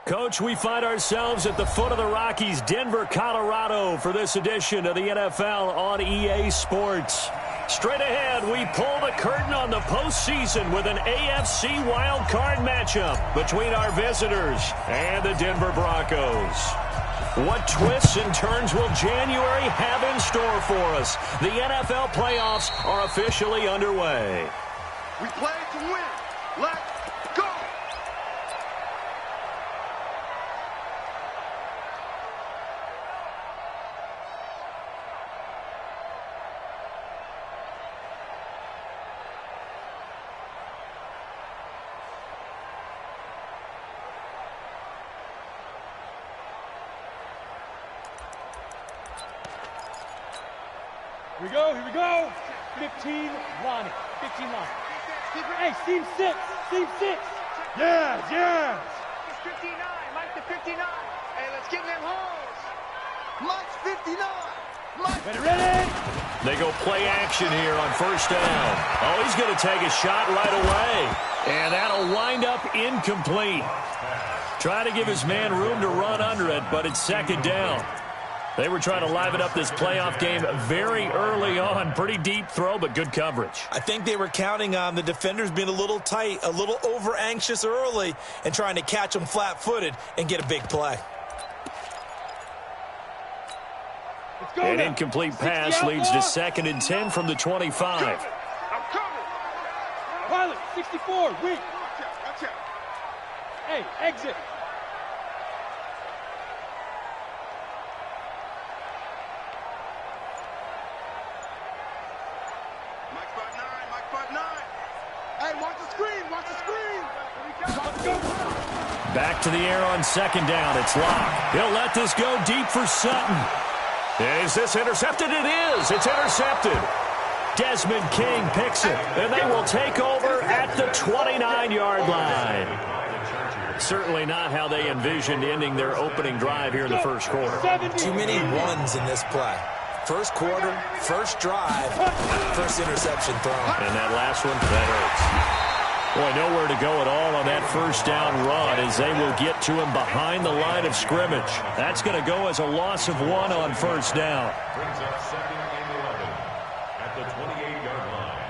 Coach, we find ourselves at the foot of the Rockies, Denver, Colorado, for this edition of the NFL on EA Sports. Straight ahead, we pull the curtain on the postseason with an AFC wild card matchup between our visitors and the Denver Broncos. What twists and turns will January have in store for us? The NFL playoffs are officially underway. We play to win. Let's go! Here we go. 15 line. 15 line. Hey, seam 6. Seam 6. Yes. It's 59. Mike to 59. Hey, let's get in them holes. Mike's 59. Mike. Ready. They go play action here on first down. Oh, he's going to take a shot right away. And that'll wind up incomplete. Try to give his man room to run under it, but it's second down. They were trying to liven up this playoff game very early on. Pretty deep throw, but good coverage. I think they were counting on the defenders being a little tight, a little over-anxious early, and trying to catch them flat-footed and get a big play. An incomplete pass leads to 2nd and 10 from the 25. I'm coming. Pilot, 64. Wait. Watch out. Hey, exit. Hey, watch the screen. Back to the air on second down. It's Locke. He'll let this go deep for Sutton. Is this intercepted? It is. It's intercepted. Desmond King picks it, and they will take over at the 29-yard line. Certainly not how they envisioned ending their opening drive here in the first quarter. Too many ones in this play. First quarter, first drive, first interception thrown. And that last one, that hurts. Boy, nowhere to go at all on that first down run as they will get to him behind the line of scrimmage. That's going to go as a loss of 1 on first down. Brings up 2nd and 11 at the 28-yard line.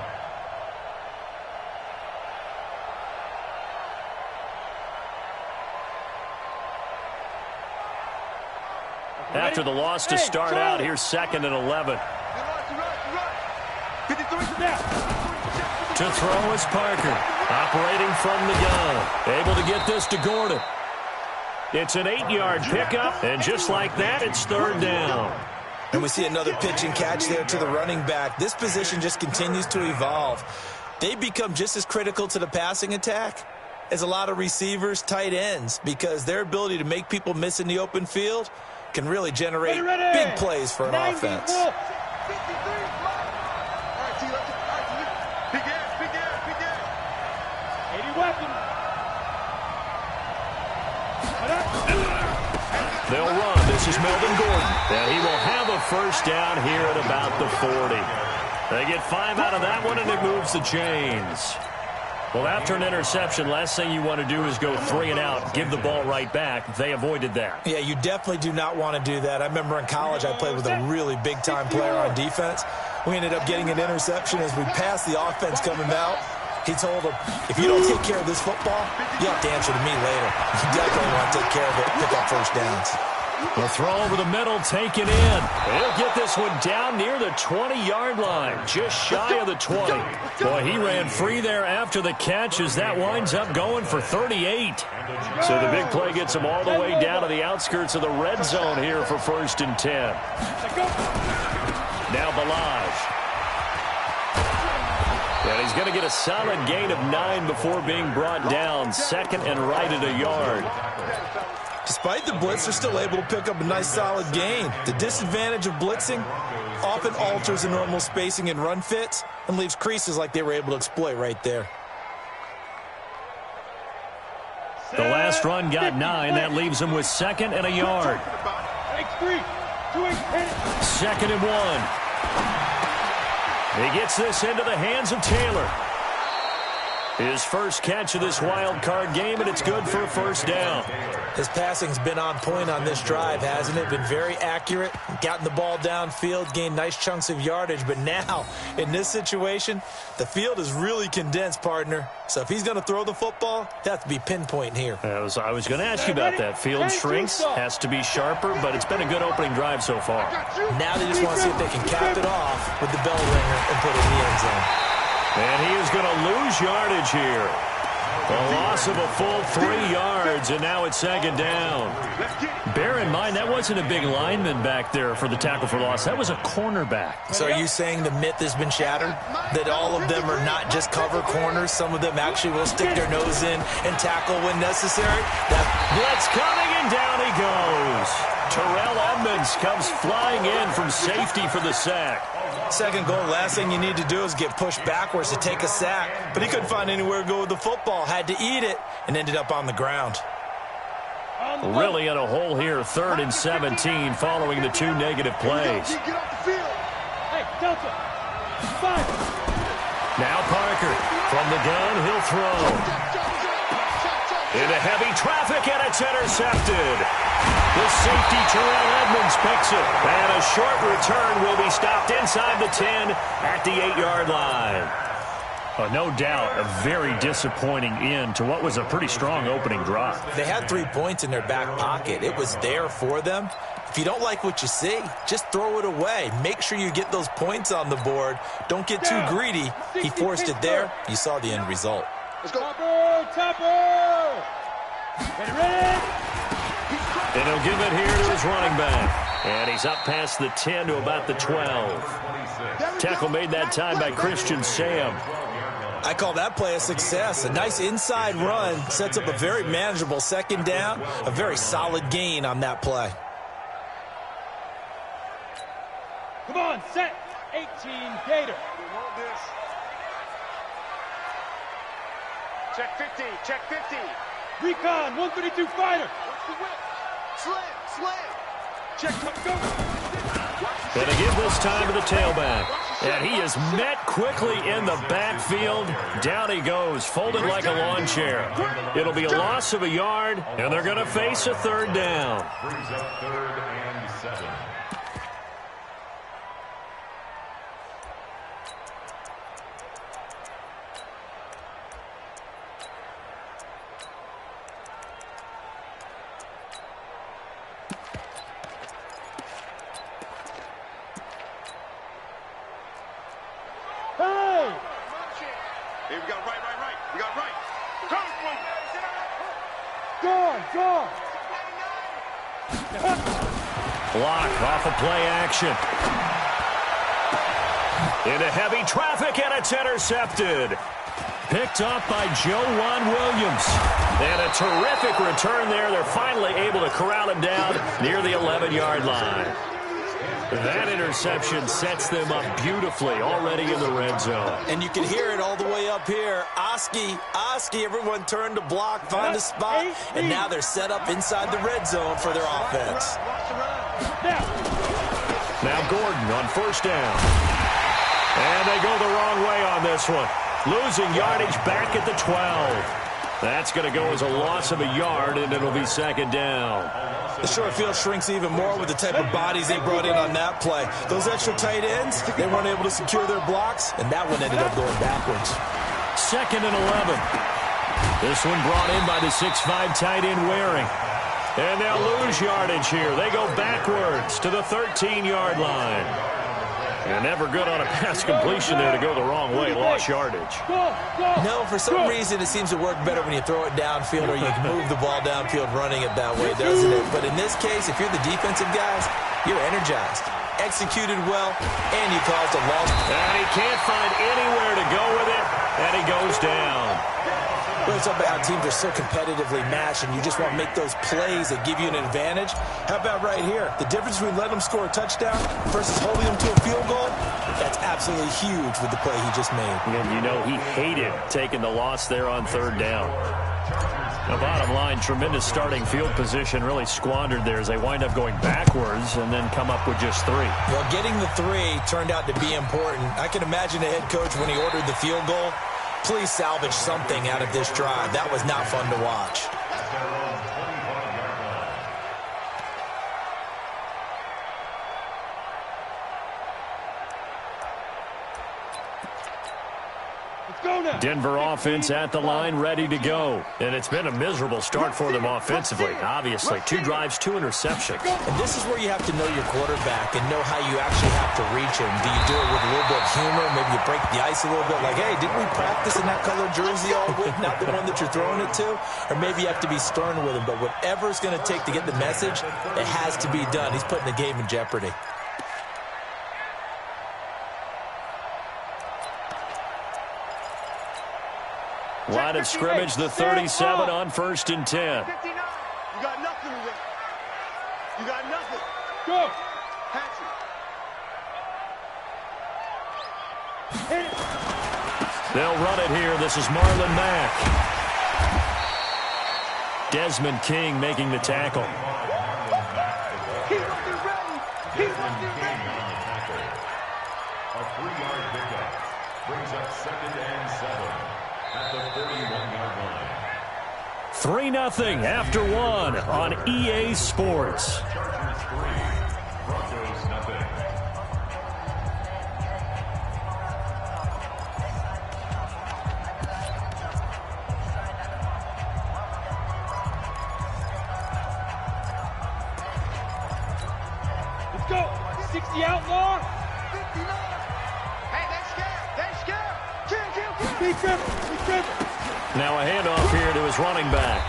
After the loss to start out, here's 2nd and 11. To throw is Parker, operating from the gun. Able to get this to Gordon. It's an 8-yard pickup, and just like that, it's 3rd down. And we see another pitch and catch there to the running back. This position just continues to evolve. They become just as critical to the passing attack as a lot of receivers, tight ends, because their ability to make people miss in the open field can really generate big plays for an offense. They'll run. This is Melvin Gordon. And he will have a first down here at about the 40. They get 5 out of that one, and it moves the chains. Well, after an interception, last thing you want to do is go 3 and out, give the ball right back. They avoided that. Yeah, you definitely do not want to do that. I remember in college I played with a really big-time player on defense. We ended up getting an interception as we passed the offense coming out. He told him, if you don't take care of this football, you have to answer to me later. You definitely want to take care of it, pick up first downs. The throw over the middle, taken in. He'll get this one down near the 20-yard line, just shy of the 20. Boy, he ran free there after the catch as that winds up going for 38. So the big play gets him all the way down to the outskirts of the red zone here for 1st and 10. Now Balaj. And he's going to get a solid gain of 9 before being brought down. 2nd and right at a yard. Despite the blitz, they're still able to pick up a nice solid gain. The disadvantage of blitzing often alters the normal spacing and run fits and leaves creases like they were able to exploit right there. The last run got 9. That leaves him with 2nd and a yard. 2nd and 1. He gets this into the hands of Taylor. His first catch of this wild card game, and it's good for a first down. His passing's been on point on this drive, hasn't it? Been very accurate, gotten the ball downfield, gained nice chunks of yardage. But now, in this situation, the field is really condensed, partner. So if he's going to throw the football, it has to be pinpoint here. I was going to ask you about that. Field shrinks, has to be sharper, but it's been a good opening drive so far. Now they just want to see if they can cap it off with the bell ringer and put it in the end zone. And he is going to lose yardage here. A loss of a full 3 yards, and now it's second down. Bear in mind, that wasn't a big lineman back there for the tackle for loss. That was a cornerback. So are you saying the myth has been shattered? That all of them are not just cover corners? Some of them actually will stick their nose in and tackle when necessary? Blitz coming, and down he goes. Terrell Edmonds comes flying in from safety for the sack. Second goal, last thing you need to do is get pushed backwards to take a sack. But he couldn't find anywhere to go with the football. Had to eat it and ended up on the ground. Really in a hole here, 3rd and 17 following the 2 negative plays. Hey, Delta. 5. Now Parker from the gun, he'll throw. Into heavy traffic, and it's intercepted. The safety, Terrell Edmonds, picks it. And a short return will be stopped inside the 10 at the 8-yard line. No doubt, a very disappointing end to what was a pretty strong opening drive. They had 3 points in their back pocket. It was there for them. If you don't like what you see, just throw it away. Make sure you get those points on the board. Don't get too greedy. He forced it there. You saw the end result. Let's go. Topper! Ready? And he'll give it here to his running back. And he's up past the 10 to about the 12. Tackle made that time by Christian Sam. I call that play a success. A nice inside run sets up a very manageable second down. A very solid gain on that play. Come on, set. 18, Gator. Check 50, check 50. Recon, 132 fighter. Slam. Check, go. And to give this time to the tailback. And he is met quickly in the backfield. Down he goes, folded like a lawn chair. It'll be a loss of a yard, and they're going to face a 3rd down. Brings up 3rd and 7. Hey, we got right. We got right. Gone. Block off of play action. Into heavy traffic, and it's intercepted. Picked up by Joe Williams. And a terrific return there. They're finally able to corral him down near the 11-yard line. That interception sets them up beautifully already in the red zone. And you can hear it all the way up here. Oski, everyone turned to block, find a spot, and now they're set up inside the red zone for their offense. Now Gordon on 1st down. And they go the wrong way on this one. Losing yardage back at the 12. That's going to go as a loss of a yard, and it'll be 2nd down. The short field shrinks even more with the type of bodies they brought in on that play. Those extra tight ends, they weren't able to secure their blocks, and that one ended up going backwards. 2nd and 11. This one brought in by the 6'5" tight end Waring. And they'll lose yardage here. They go backwards to the 13-yard line. And never good on a pass completion there to go the wrong way. Lost yardage. No, for some reason it seems to work better when you throw it downfield or you can move the ball downfield running it that way, doesn't it? But in this case, if you're the defensive guys, you're energized, executed well, and you caused a loss. And he can't find anywhere to go with it, and he goes down. Well, it's about how teams are so competitively matched, and you just want to make those plays that give you an advantage. How about right here? The difference between letting them score a touchdown versus holding them to a field goal, that's absolutely huge with the play he just made. And you know he hated taking the loss there on 3rd down. The bottom line, tremendous starting field position really squandered there as they wind up going backwards and then come up with just 3. Well, getting the 3 turned out to be important. I can imagine the head coach when he ordered the field goal Please salvage something out of this drive. That was not fun to watch. Denver offense at the line, ready to go. And it's been a miserable start for them offensively, obviously. 2 drives, 2 interceptions. And this is where you have to know your quarterback and know how you actually have to reach him. Do you do it with a little bit of humor? Maybe you break the ice a little bit, like, hey, didn't we practice in that colored jersey all week? Not the one that you're throwing it to? Or maybe you have to be stern with him. But whatever it's going to take to get the message, it has to be done. He's putting the game in jeopardy. Line of scrimmage, the 37 on 1st and 10. 59. You got nothing to win. You got nothing. Go. Patch it. They'll run it here. This is Marlon Mack. Desmond King making the tackle. He wasn't ready. He wasn't ready. A 3-yard pickup brings up 2nd and 7 at the 31-yard line. 3-0 after 1 on EA Sports. Chargers 3, Broncos nothing. Let's go. 60 outlaw. 59. Hey, they're scared. They're scared. Kill. Be careful. Be careful. Now a handoff here to his running back.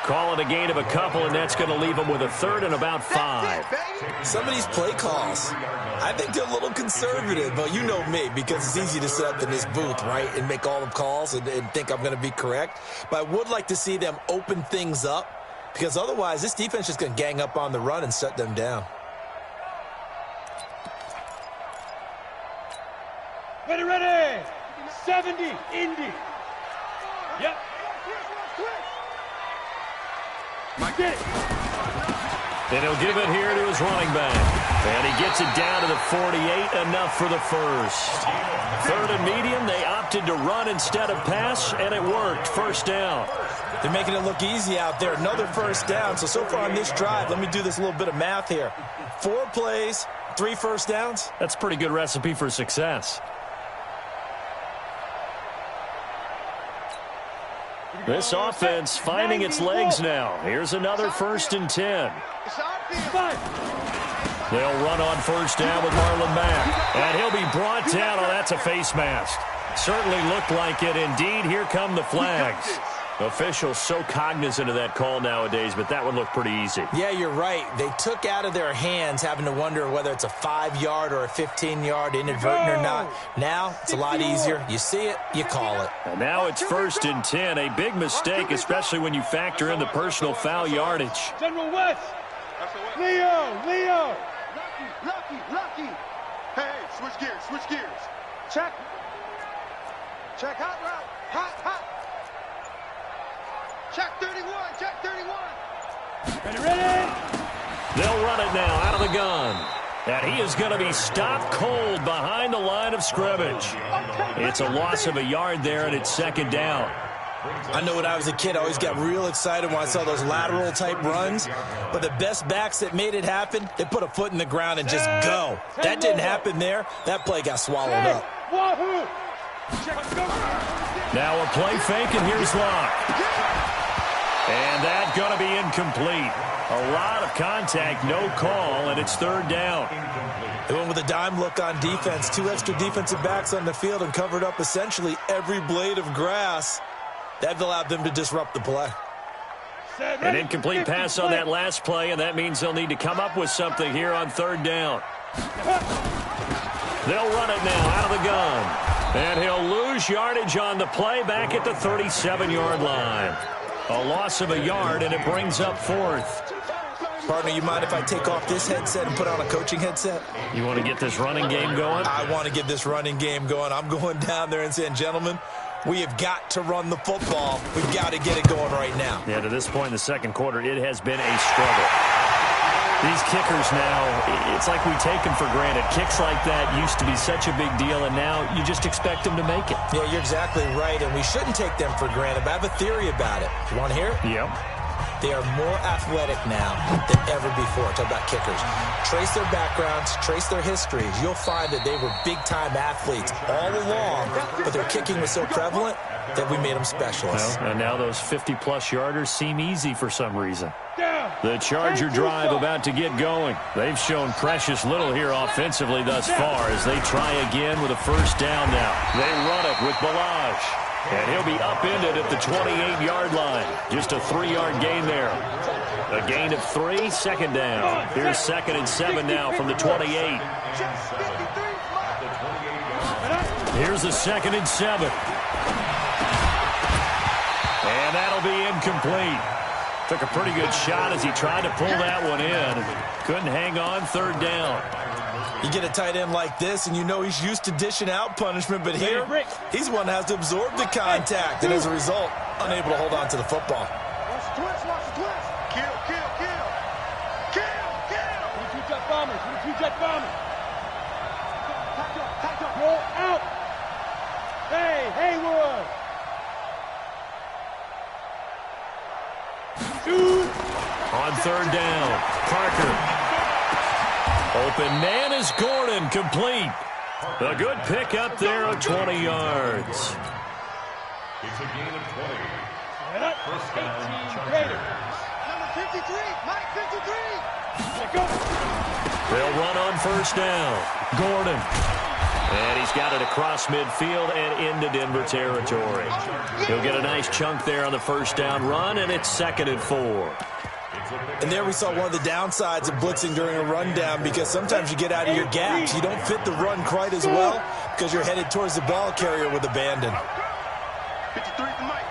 Call it a gain of a couple, and that's going to leave him with a 3rd and about 5. That's it, baby. Some of these play calls, I think they're a little conservative, but you know me, because it's easy to sit up in this booth, right, and make all the calls and think I'm going to be correct. But I would like to see them open things up, because otherwise this defense is going to gang up on the run and shut them down. Ready. 70. Indy. Yep. Get it. And he'll give it here to his running back. And he gets it down to the 48, enough for the first. 3rd and medium, they opted to run instead of pass, and it worked. 1st down. They're making it look easy out there. Another 1st down. So far on this drive, let me do this little bit of math here. 4 plays, 3 1st downs. That's a pretty good recipe for success. This offense finding its legs now. Here's another 1st and 10. It's our field. They'll run on 1st down with Marlon Mack. And he'll be brought down. Oh, that's a face mask. Certainly looked like it. Indeed, here come the flags. Officials so cognizant of that call nowadays, but that would look pretty easy. Yeah, you're right. They took out of their hands having to wonder whether it's a 5-yard or a 15-yard inadvertent or not. Now, it's a lot easier. You see it, you call it. And now it's 1st and 10. A big mistake, especially when you factor in the personal foul yardage. General West. Leo. Lucky. Hey, switch gears. Check. Hot route. Hot. Check 31. Ready. They'll run it now out of the gun. And he is going to be stopped cold behind the line of scrimmage. It's a loss of a yard there, and it's 2nd down. I know when I was a kid, I always got real excited when I saw those lateral-type runs. But the best backs that made it happen, they put a foot in the ground and just go. That didn't happen there. That play got swallowed up. Wahoo. Now a play fake, and here's Locke. And that's going to be incomplete. A lot of contact, no call, and it's 3rd down. They went with a dime look on defense. 2 extra defensive backs on the field and covered up essentially every blade of grass. That allowed them to disrupt the play. An incomplete pass on that last play, and that means they'll need to come up with something here on 3rd down. They'll run it now out of the gun. And he'll lose yardage on the play back at the 37-yard line. A loss of a yard, and it brings up 4th. Partner, you mind if I take off this headset and put on a coaching headset? You want to get this running game going? I want to get this running game going. I'm going down there and saying, gentlemen, we have got to run the football. We've got to get it going right now. Yeah, to this point in the 2nd quarter, it has been a struggle. These kickers now, it's like we take them for granted. Kicks like that used to be such a big deal, and now you just expect them to make it. Yeah, you're exactly right, and we shouldn't take them for granted, but I have a theory about it. You want to hear it? Yep. They are more athletic now than ever before. Talk about kickers. Trace their backgrounds, trace their histories. You'll find that they were big-time athletes all along, but their kicking was so prevalent that we made them specialists. Well, and now those 50-plus yarders seem easy for some reason. The Charger drive about to get going. They've shown precious little here offensively thus far as they try again with a first down now. They run it with Balaj. And he'll be upended at the 28-yard line. Just a 3-yard gain there. A gain of 3, second down. Here's 2nd and 7 now from the 28. Here's a 2nd and 7. And that'll be incomplete. Took a pretty good shot as he tried to pull that one in. Couldn't hang on, 3rd down. You get a tight end like this, and you know he's used to dishing out punishment, but here, he's one that has to absorb the contact, and as a result, unable to hold on to the football. Watch the twist, watch the twist. Kill, kill, kill. Kill, kill. 22-jet bombers, 22-jet bombers. Tackle, tackle. Roll out. Hey, Haywood. Shoot. On 3rd down, Parker. Open man is Gordon, complete. A good pick up there of 20 yards. It's a gain of 20. First down, 18 Raiders. Number 53, Mike 53. They'll run on first down. Gordon. And he's got it across midfield and into Denver territory. He'll get a nice chunk there on the first down run, and it's 2nd and 4. And there we saw one of the downsides of blitzing during a rundown, because sometimes you get out of your gaps. You don't fit the run quite as well because you're headed towards the ball carrier with abandon. 53 for Mike.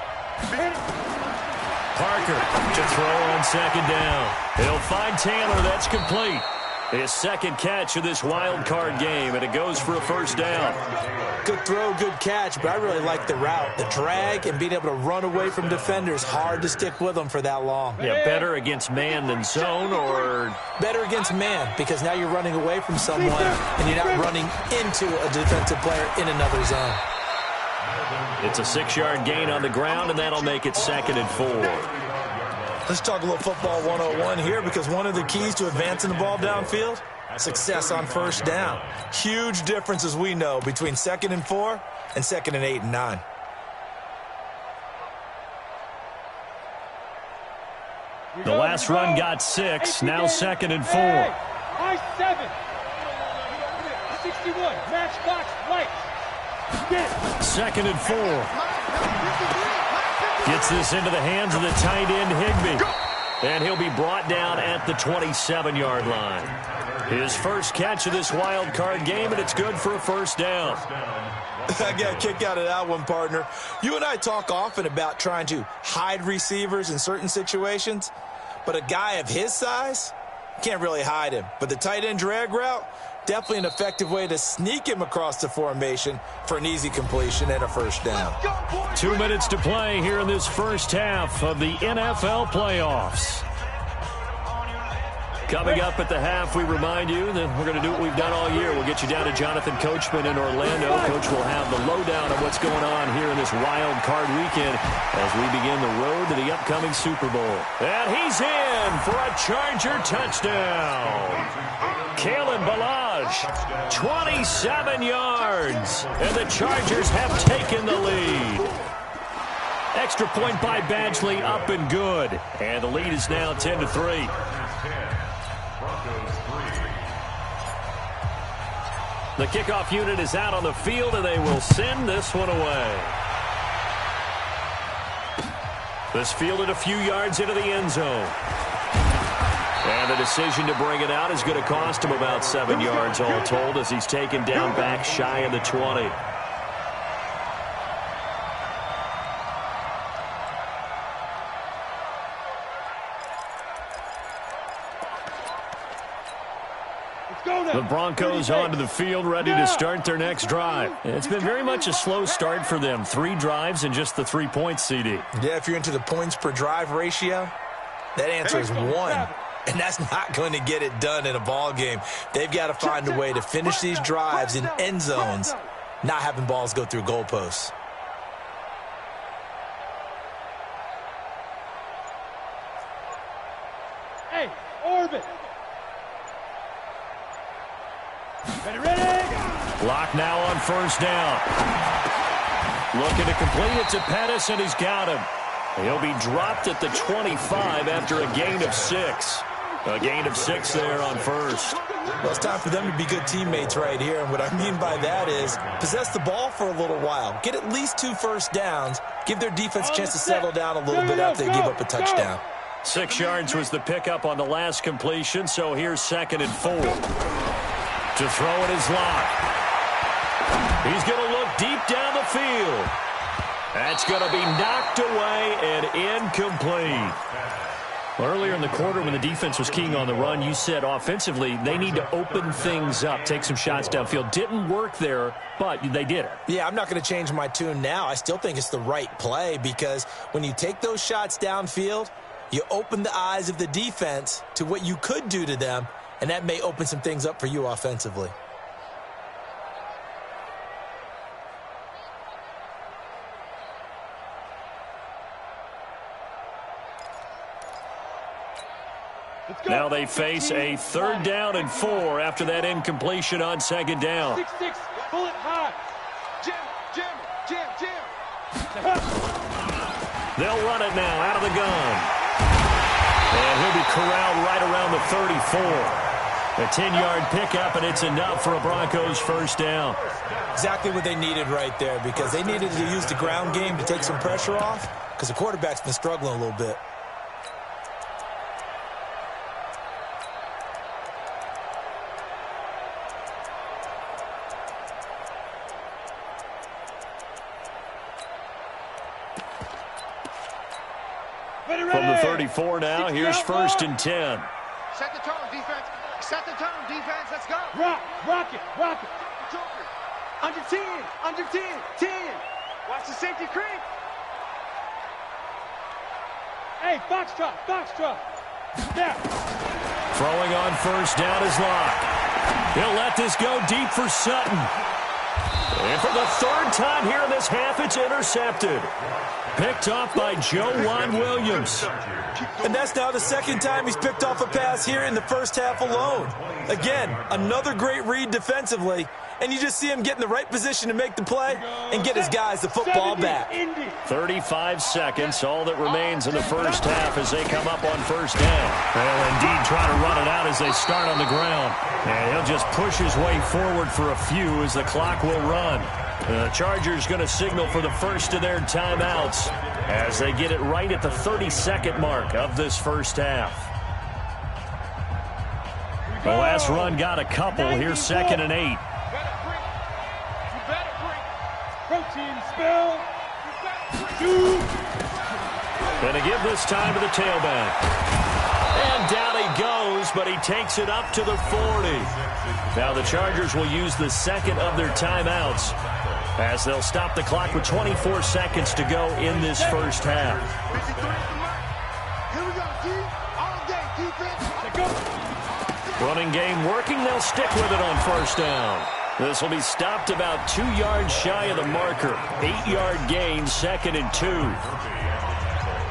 Parker to throw on 2nd down. He'll find Taylor. That's complete. His 2nd catch of this wild card game, and it goes for a first down. Good throw, good catch, but I really like the route. The drag and being able to run away from defenders, hard to stick with them for that long. Yeah, better against man than zone, or? Better against man, because now you're running away from someone and you're not running into a defensive player in another zone. It's a 6-yard gain on the ground, and that'll make it 2nd and 4. Let's talk a little football 101 here, because one of the keys to advancing the ball downfield, success on first down. Huge difference, as we know, between 2nd and 4 and 2nd and 8 and 9. The last run got 6, now 2nd and 4. I-7. 61, matchbox lights. 2nd and 4. Gets this into the hands of the tight end, Higbee. And he'll be brought down at the 27-yard line. His first catch of this wild card game, and it's good for a first down. I got a kick out of that one, partner. You and I talk often about trying to hide receivers in certain situations, but a guy of his size can't really hide him. But the tight end drag route, definitely an effective way to sneak him across the formation for an easy completion and a first down. 2 minutes to play here in this first half of the NFL playoffs. Coming up at the half, we remind you that we're going to do what we've done all year. We'll get you down to Jonathan Coachman in Orlando. Coach will have the lowdown on what's going on here in this wild card weekend as we begin the road to the upcoming Super Bowl. And he's in for a Charger touchdown. Kalen Balaj, 27 yards. And the Chargers have taken the lead. Extra point by Badgley, up and good. And the lead is now 10-3. The kickoff unit is out on the field, and they will send this one away. This fielded a few yards into the end zone. And the decision to bring it out is going to cost him about 7 yards all told as he's taken down back shy of the 20. The Broncos onto the field, ready to start their next drive. It's been very much a slow start for them. 3 drives and just the 3 points, CD. Yeah, if you're into the points per drive ratio, that answer is 1. And that's not going to get it done in a ball game. They've got to find a way to finish these drives in end zones, not having balls go through goalposts. Hey, orbit. Ready. Lock now on first down. Looking to complete it to Pettis, and he's got him. He'll be dropped at the 25 after a gain of 6. A gain of 6 there on first. Well, it's time for them to be good teammates right here. And what I mean by that is possess the ball for a little while. Get at least 2 first downs. Give their defense a chance to settle down a little bit after they give up a touchdown. 6 yards was the pickup on the last completion, so here's 2nd and 4. To throw it is Locke. He's going to look deep down the field. That's going to be knocked away and incomplete. Earlier in the quarter when the defense was keying on the run, you said offensively they need to open things up, take some shots downfield. Didn't work there, but they did it. Yeah, I'm not going to change my tune now. I still think it's the right play because when you take those shots downfield, you open the eyes of the defense to what you could do to them, and that may open some things up for you offensively. Now they face a 3rd down and 4 after that incompletion on 2nd down. 6-6, pull it high. Jim. They'll run it now out of the gun. And he'll be corralled right around the 34. A 10-yard pickup, and it's enough for a Broncos first down. Exactly what they needed right there because they needed to use the ground game to take some pressure off because the quarterback's been struggling a little bit. From the 34 now, here's 1st and 10. Set the tone, defense. Set the tone, defense. Let's go. Rock it. Under 10. Watch the safety creep. Hey, foxtrot. Now. Throwing on first down is Locke. He'll let this go deep for Sutton. And for the 3rd time here in this half, it's intercepted. Picked off by Joejuan Williams. And that's now the 2nd time he's picked off a pass here in the first half alone. Again, another great read defensively, and you just see him get in the right position to make the play and get his guys the football back. 35 seconds, all that remains in the first half as they come up on first down. They'll indeed try to run it out as they start on the ground. And he'll just push his way forward for a few as the clock will run. The Chargers going to signal for the first of their timeouts as they get it right at the 30-second mark of this first half. The last run got a couple. Here's 2nd and 8. Protein spill. Going to give this time to the tailback. And down he goes, but he takes it up to the 40. Now the Chargers will use the 2nd of their timeouts as they'll stop the clock with 24 seconds to go in this first half. Here we go, D. All day, defense. Running game working. They'll stick with it on first down. This will be stopped about 2 yards shy of the marker. 8-yard gain, 2nd and 2.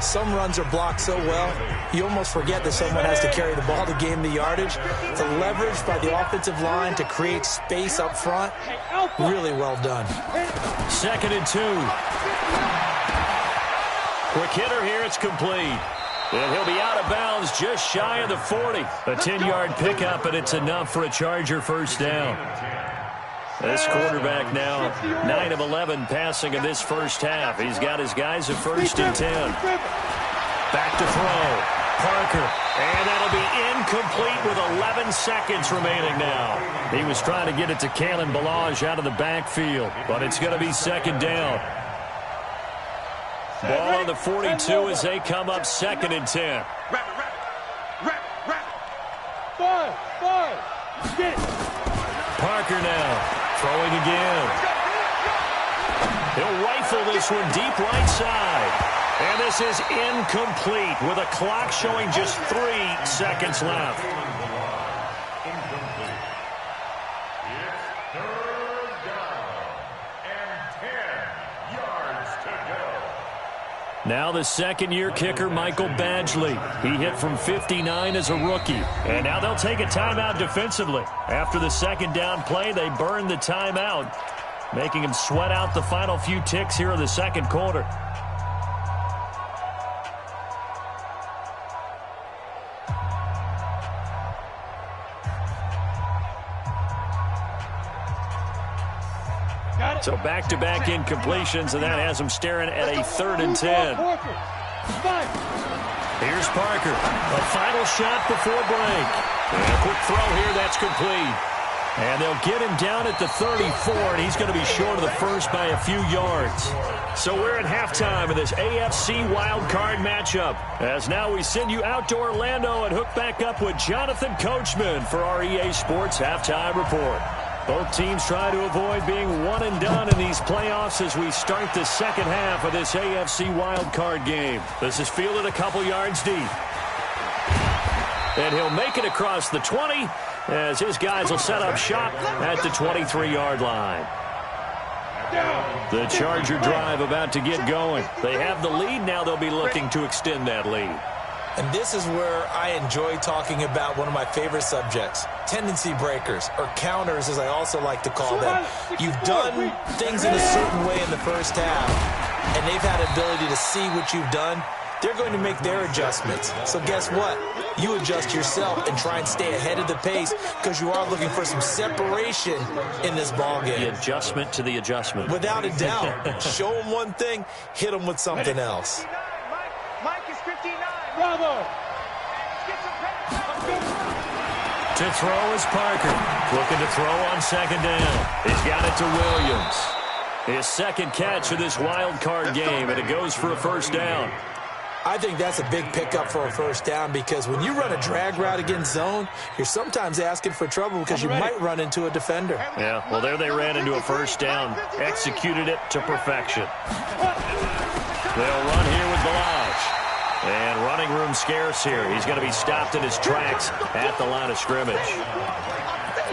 Some runs are blocked so well, you almost forget that someone has to carry the ball to gain the yardage. The leverage by the offensive line to create space up front, really well done. 2nd and 2. Quick hitter here, it's complete. And he'll be out of bounds just shy of the 40. A 10-yard pickup, and it's enough for a Charger first down. This quarterback now 9 of 11 passing in this first half. He's got his guys at 1st and 10. Back to throw. Parker. And that'll be incomplete with 11 seconds remaining now. He was trying to get it to Kalen Ballage out of the backfield, but it's going to be 2nd down. Ball on the 42 as they come up 2nd and 10. Get it. Parker now. Throwing again. He'll rifle this one deep right side. And this is incomplete with a clock showing just 3 seconds left. Incomplete. It's third down and 10 yards to go. Now the second-year kicker, Michael Badgley. He hit from 59 as a rookie. And now they'll take a timeout defensively. After the second down play, they burn the timeout, making him sweat out the final few ticks here in the second quarter. So back-to-back incompletions, and that has him staring at a 3rd and 10. Here's Parker. A final shot before break. And a quick throw here, that's complete. And they'll get him down at the 34, and he's going to be short of the first by a few yards. So we're at halftime of this AFC wildcard matchup. As now we send you out to Orlando and hook back up with Jonathan Coachman for our EA Sports Halftime Report. Both teams try to avoid being one and done in these playoffs as we start the second half of this AFC wildcard game. This is fielded a couple yards deep. And he'll make it across the 20 as his guys will set up shop at the 23-yard line. The Charger drive about to get going. They have the lead. Now they'll be looking to extend that lead. And this is where I enjoy talking about one of my favorite subjects, tendency breakers, or counters as I also like to call them. You've done things in a certain way in the first half, and they've had the ability to see what you've done. They're going to make their adjustments. So guess what? You adjust yourself and try and stay ahead of the pace because you are looking for some separation in this ballgame. The adjustment to the adjustment. Without a doubt. Show them one thing, hit them with something else. Mike is 59. Bravo! To throw is Parker. Looking to throw on second down. He's got it to Williams. His second catch of this wild card game, and it goes for a first down. I think that's a big pickup for a first down because when you run a drag route against zone, you're sometimes asking for trouble because you might run into a defender. Yeah, well, there they ran into a first down. Executed it to perfection. They'll run here with Balaj. And running room scarce here. He's going to be stopped in his tracks at the line of scrimmage.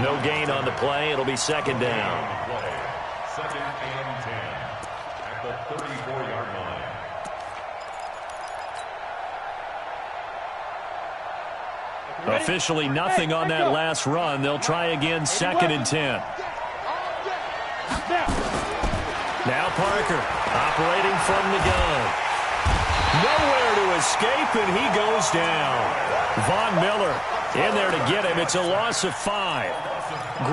No gain on the play. It'll be second down. Second and 10 at the 34-yard line. Officially nothing on that last run. They'll try again, second and 10. Now Parker operating from the gun. Nowhere to escape, and he goes down. Von Miller in there to get him. It's a loss of 5.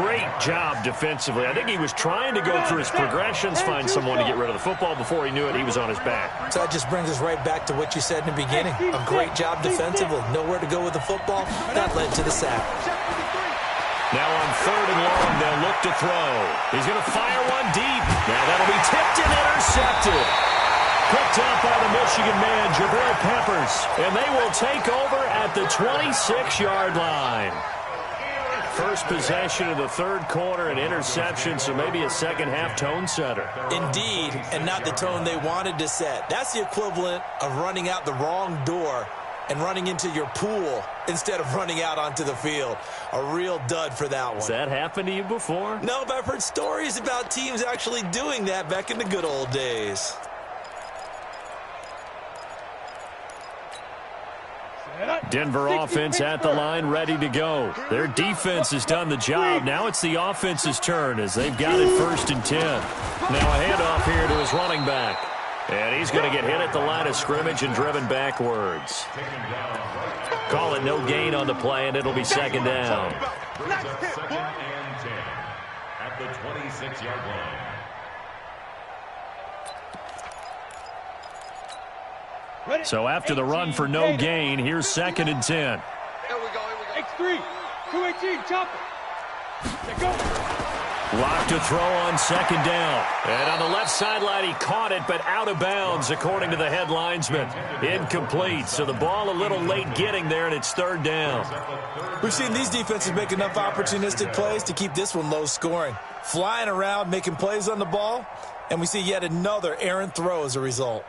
Great job defensively. I think he was trying to go through his progressions, find someone to get rid of the football. Before he knew it, he was on his back. So that just brings us right back to what you said in the beginning. A great job defensively. Nowhere to go with the football. That led to the sack. Now on third and long, they'll look to throw. He's going to fire one deep. Now that'll be tipped and intercepted. Picked up by the Michigan man, Jabril Peppers. And they will take over at the 26-yard line. First possession of the third quarter, an interception, so maybe a second-half tone setter. Indeed, and not the tone they wanted to set. That's the equivalent of running out the wrong door and running into your pool instead of running out onto the field. A real dud for that one. Has that happened to you before? No, but I've heard stories about teams actually doing that back in the good old days. Denver offense at the line, ready to go. Their defense has done the job. Now it's the offense's turn as they've got it first and 10. Now a handoff here to his running back. And he's going to get hit at the line of scrimmage and driven backwards. Call it no gain on the play, and it'll be second down. Brings up second and 10 at the 26-yard line. So after the run for no gain, here's second and 10. Here we go. X3, 218, chop it. Go. Locked to throw on second down. And on the left sideline, he caught it, but out of bounds, according to the head linesman. Incomplete, so the ball a little late getting there, and it's third down. We've seen these defenses make enough opportunistic plays to keep this one low scoring. Flying around, making plays on the ball, and we see yet another errant throw as a result.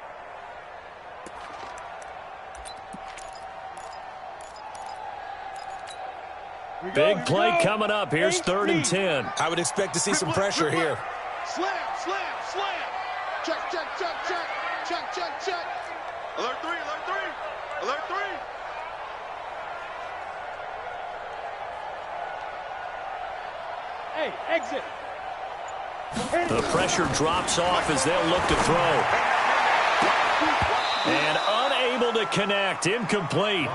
Big play coming up. Here's 3rd and 10. I would expect to see some pressure here. Slam, slam, slam. Check, check, check, check. Check, check, check. Alert 3, alert 3. Alert 3. Hey, exit. The pressure drops off as they'll look to throw. And unable to connect. Incomplete.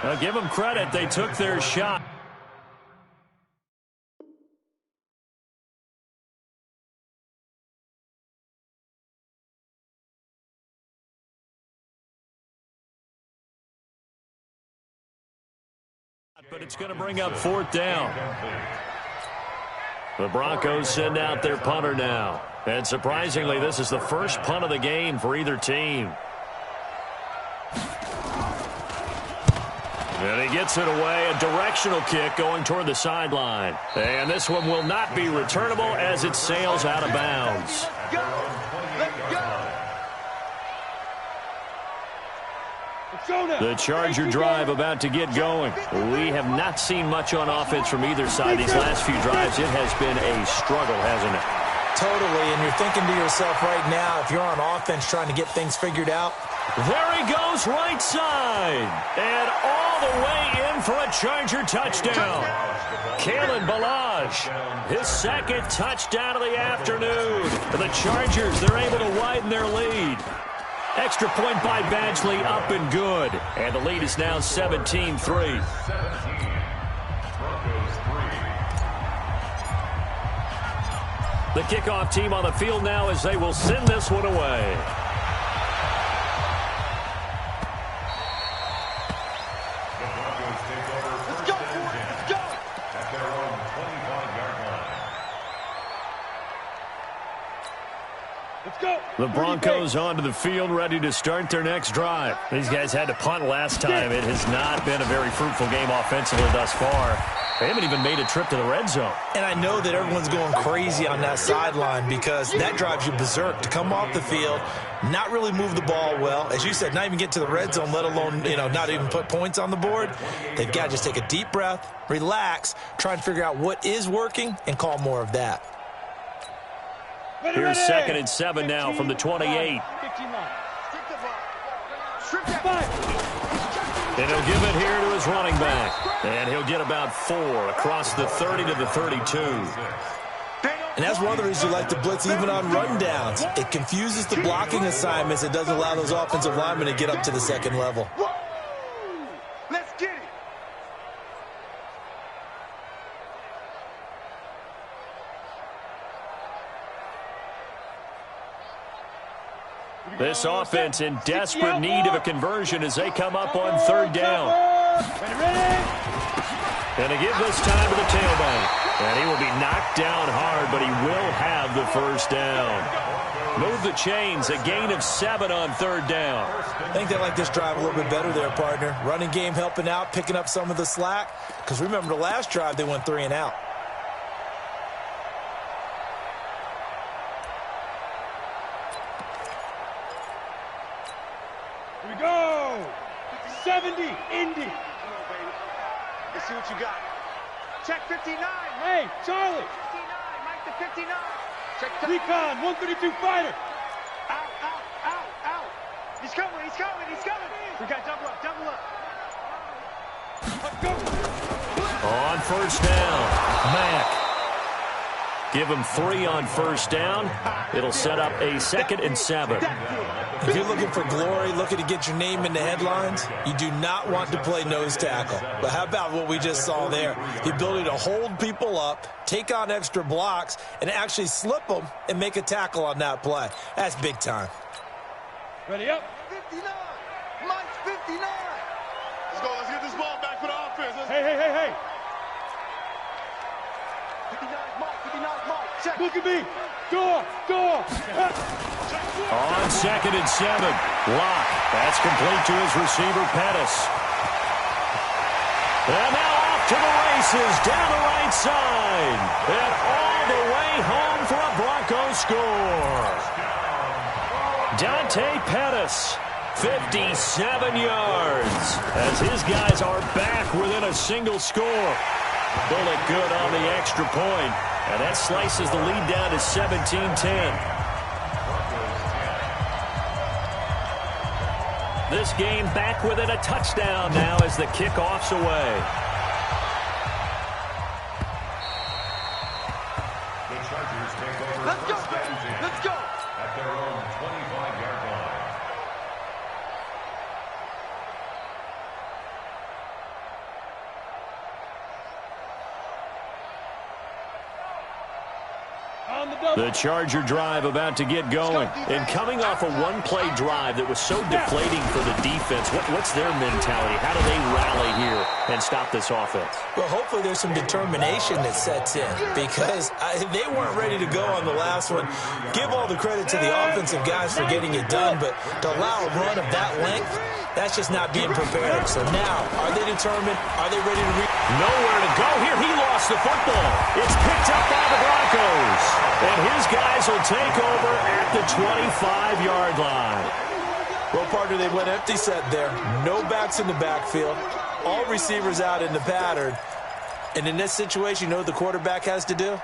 Now give them credit. They took their shot. But it's going to bring up 4th down. The Broncos send out their punter now. And surprisingly, this is the first punt of the game for either team. And he gets it away, a directional kick going toward the sideline. And this one will not be returnable as it sails out of bounds. The Charger drive about to get going. We have not seen much on offense from either side these last few drives. It has been a struggle, hasn't it? Totally, and you're thinking to yourself right now, if you're on offense trying to get things figured out. There he goes, right side. And all the way in for a Charger touchdown. Kalen Ballage, his 2nd touchdown of the afternoon. And the Chargers, they're able to widen their lead. Extra point by Badgley, up and good. And the lead is now 17-3. The kickoff team on the field now as they will send this one away. Let's go, boys. Let's go. At their own 25-yard line. Let's go. The Broncos onto the field, ready to start their next drive. These guys had to punt last time. It has not been a very fruitful game offensively thus far. They haven't even made a trip to the red zone. And I know that everyone's going crazy on that sideline because that drives you berserk to come off the field, not really move the ball well. As you said, not even get to the red zone, let alone, not even put points on the board. They've got to just take a deep breath, relax, try and figure out what is working and call more of that. Here's 2nd and 7 now from the 28. And he'll give it here to his running back. And he'll get about 4 across the 30 to the 32. And that's one of the reasons you like to blitz even on run downs. It confuses the blocking assignments. It doesn't allow those offensive linemen to get up to the 2nd level. Let's get it. This offense in desperate need of a conversion as they come up on 3rd down. And they give this time to the tailback. And he will be knocked down hard, but he will have the 1st down. Move the chains, a gain of 7 on 3rd down. I think they like this drive a little bit better there, partner. Running game helping out, picking up some of the slack. Because remember the last drive, they went 3 and out. Here we go. 70, Indy. Let's see what you got. Check 59. Hey, Charlie. 59, Mike to 59. Check Recon, 132 fighter. Out, out, out, out. He's coming, he's coming, he's coming. We got double up, double up. Let's go. On 1st down, Mack. Give him 3 on 1st down. It'll set up a 2nd and 7. If you're looking for glory, looking to get your name in the headlines, you do not want to play nose tackle. But how about what we just saw there? The ability to hold people up, take on extra blocks, and actually slip them and make a tackle on that play. That's big time. Ready up. 59. Mike's 59. Let's go. Let's get this ball back for the offense. Hey. 59, Mike. 59, Mike. Check. Look at me. Door. On 2nd and 7. Lock. That's complete to his receiver, Pettis. And now off to the races down the right side. And all the way home for a Broncos score. Dante Pettis, 57 yards, as his guys are back within a single score. Bullet good on the extra point. And that slices the lead down to 17-10. This game back within a touchdown now as the kickoff's away. The Chargers take over. Let's go, first and 10 let's go. at their own 25-yard line. On the double. The Charger drive about to get going. And coming off a one-play drive that was so deflating for the defense, what's their mentality? How do they rally here and stop this offense? Well, hopefully there's some determination that sets in because they weren't ready to go on the last one. Give all the credit to the offensive guys for getting it done, but to allow a run of that length, that's just not being prepared. So now, are they determined? Are they ready to Nowhere to go here. He lost the football. It's picked up by the Broncos. And his guys will take over at the 25-yard line. Well, partner, they went empty set there. No backs in the backfield. All receivers out in the pattern. And in this situation, you know what the quarterback has to do?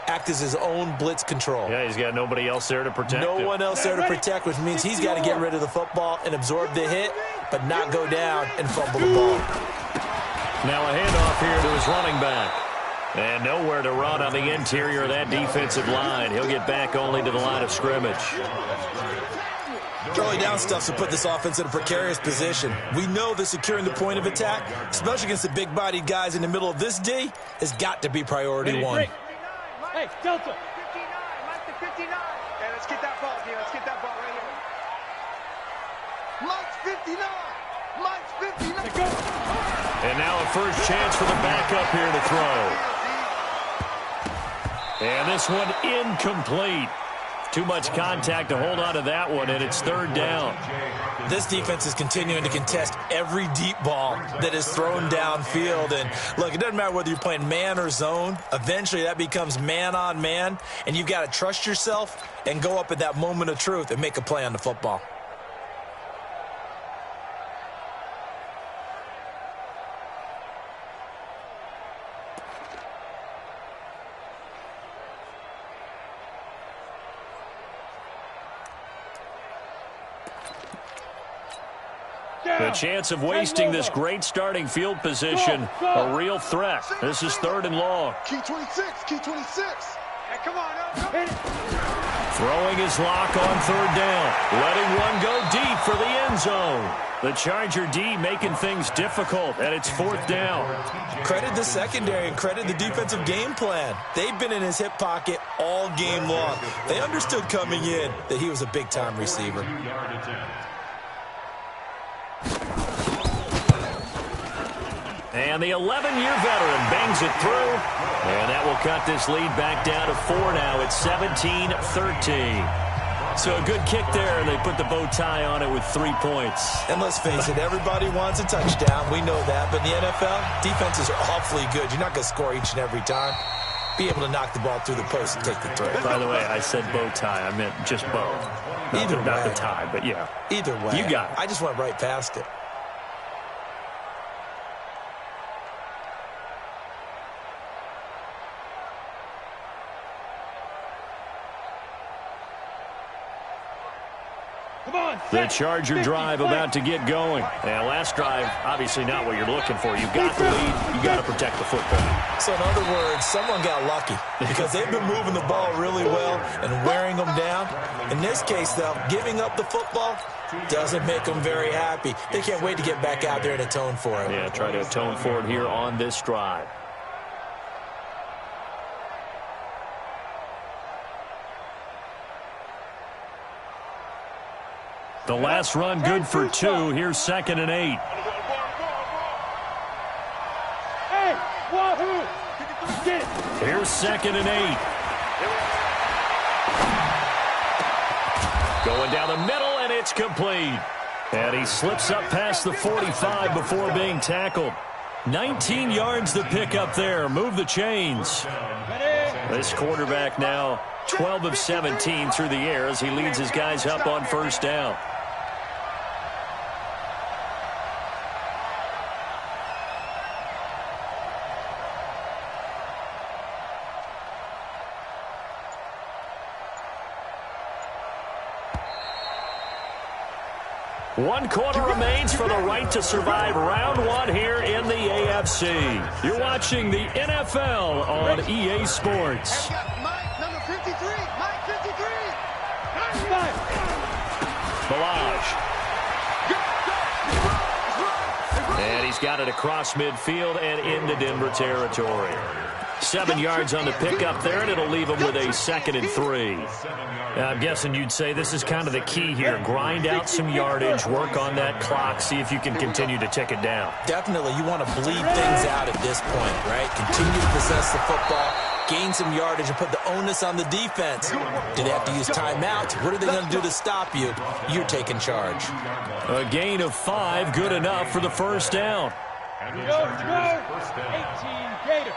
Act as his own blitz control. Yeah, he's got nobody else there to protect him. No one else there to protect, which means he's got to get rid of the football and absorb the hit, but not go down and fumble the ball. Now a handoff here to his running back. And nowhere to run on the interior of that defensive line. He'll get back only to the line of scrimmage. Early down stuff to put this offense in a precarious position. We know that securing the point of attack, especially against the big-bodied guys in the middle of this D, has got to be priority one. Hey, Delta. 59, Mike the 59. Hey, let's get that ball, dude. Let's get that ball right here. Mike's 59. Mike's 59. And now a first chance for the backup here to throw. And this one incomplete. Too much contact to hold on to that one, and it's third down. This defense is continuing to contest every deep ball that is thrown downfield. And, look, it doesn't matter whether you're playing man or zone. Eventually, that becomes man-on-man, and you've got to trust yourself and go up at that moment of truth and make a play on the football. The chance of wasting this great starting field position, a real threat. This is third and long. Key 26, key 26. Hey, come on, up. Throwing his lock on third down. Letting one go deep for the end zone. The Charger D making things difficult, and it's fourth down. Credit the secondary and credit the defensive game plan. They've been in his hip pocket all game long. They understood coming in that he was a big-time receiver. And the 11-year veteran bangs it through. And that will cut this lead back down to 4 now. It's 17-13. So a good kick there, and they put the bow tie on it with 3 points. And let's face it, everybody wants a touchdown. We know that. But in the NFL, defenses are awfully good. You're not going to score each and every time. Be able to knock the ball through the post and take the throw. By the way, I said bow tie. I meant just bow. Either way. Not the tie, but yeah. Either way. You got it. I just went right past it. The Charger drive about to get going. And last drive, obviously not what you're looking for. You've got the lead. You've got to protect the football. So in other words, someone got lucky because they've been moving the ball really well and wearing them down. In this case, though, giving up the football doesn't make them very happy. They can't wait to get back out there and atone for it. Yeah, try to atone for it here on this drive. The last run good for 2. Here's 2nd and 8. Hey, wahoo! Get it. Here's 2nd and 8. Going down the middle, and it's complete. And he slips up past the 45 before being tackled. 19 yards to pick up there. Move the chains. This quarterback now 12 of 17 through the air as he leads his guys up on first down. 1 quarter remains for the right to survive round 1 here in the AFC. You're watching the NFL on EA Sports. Mike, number 53. Mike, 53. Balaj. And he's got it across midfield and into Denver territory. 7 yards on the pickup there, and it'll leave him with a 2nd and 3. I'm guessing you'd say this is kind of the key here. Grind out some yardage, work on that clock, see if you can continue to tick it down. Definitely, you want to bleed things out at this point, right? Continue to possess the football, gain some yardage, and put the onus on the defense. Do they have to use timeouts? What are they going to do to stop you? You're taking charge. A gain of 5, good enough for the first down. Go, 18 Gator.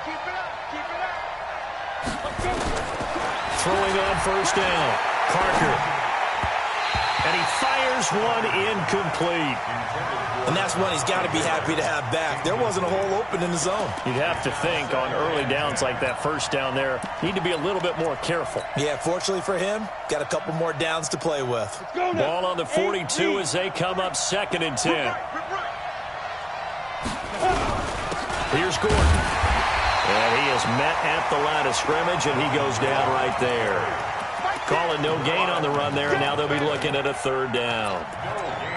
Keep it up. Keep it up. Let's go. Throwing on first down, Parker. And he fires one incomplete. And that's one he's got to be happy to have back. There wasn't a hole open in the zone. You'd have to think on early downs like that first down there, need to be a little bit more careful. Yeah, fortunately for him, got a couple more downs to play with. Ball on the 42 as they come up 2nd and 10. Here's Gordon. And he is met at the line of scrimmage, and he goes down right there. Calling no gain on the run there, and now they'll be looking at a 3rd down.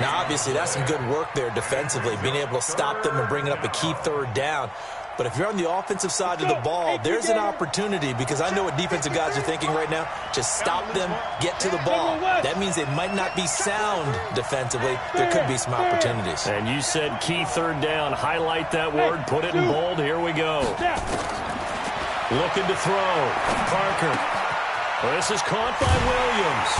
Now, obviously, that's some good work there defensively, being able to stop them and bringing up a key 3rd down. But if you're on the offensive side of the ball, there's an opportunity, because I know what defensive guys are thinking right now. Just stop them, get to the ball. That means they might not be sound defensively. There could be some opportunities. And you said key 3rd down. Highlight that word, put it in bold. Here we go. Looking to throw. Parker. Well, this is caught by Williams.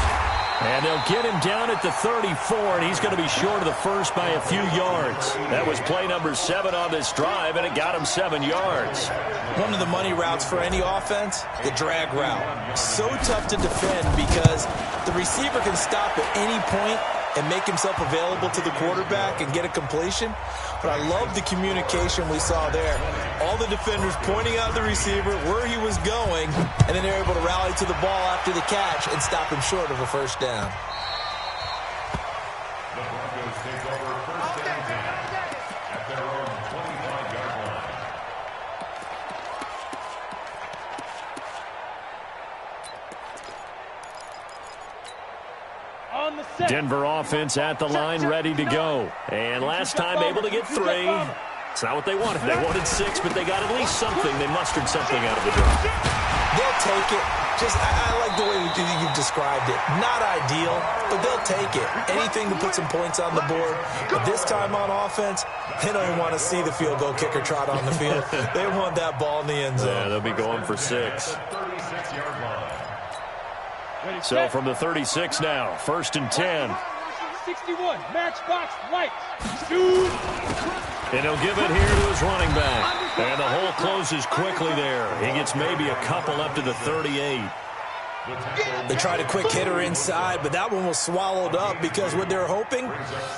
And they'll get him down at the 34, and he's going to be short of the first by a few yards. That was play number 7 on this drive, and it got him 7 yards. One of the money routes for any offense, the drag route. So tough to defend because the receiver can stop at any point and make himself available to the quarterback and get a completion. But I love the communication we saw there. All the defenders pointing out the receiver, where he was going, and then they're able to rally to the ball after the catch and stop him short of a first down. The Broncos take over 1st and 10 at their own 25-yard line. On the set. Denver offense at the line, ready to go. And last time able to get 3. It's not what they wanted. They wanted 6, but they got at least something. They mustered something out of the drive. They'll take it. I like the way you've described it. Not ideal, but they'll take it. Anything to put some points on the board. But this time on offense, they don't even want to see the field goal kicker trot on the field. They want that ball in the end zone. Yeah, they'll be going for 6. 36-yard line. So from the 36 now, 1st and 10. 61, matchbox light. Shoot. And he'll give it here to his running back. And the hole closes quickly there. He gets maybe a couple up to the 38. They tried a quick hitter inside, but that one was swallowed up because what they're hoping,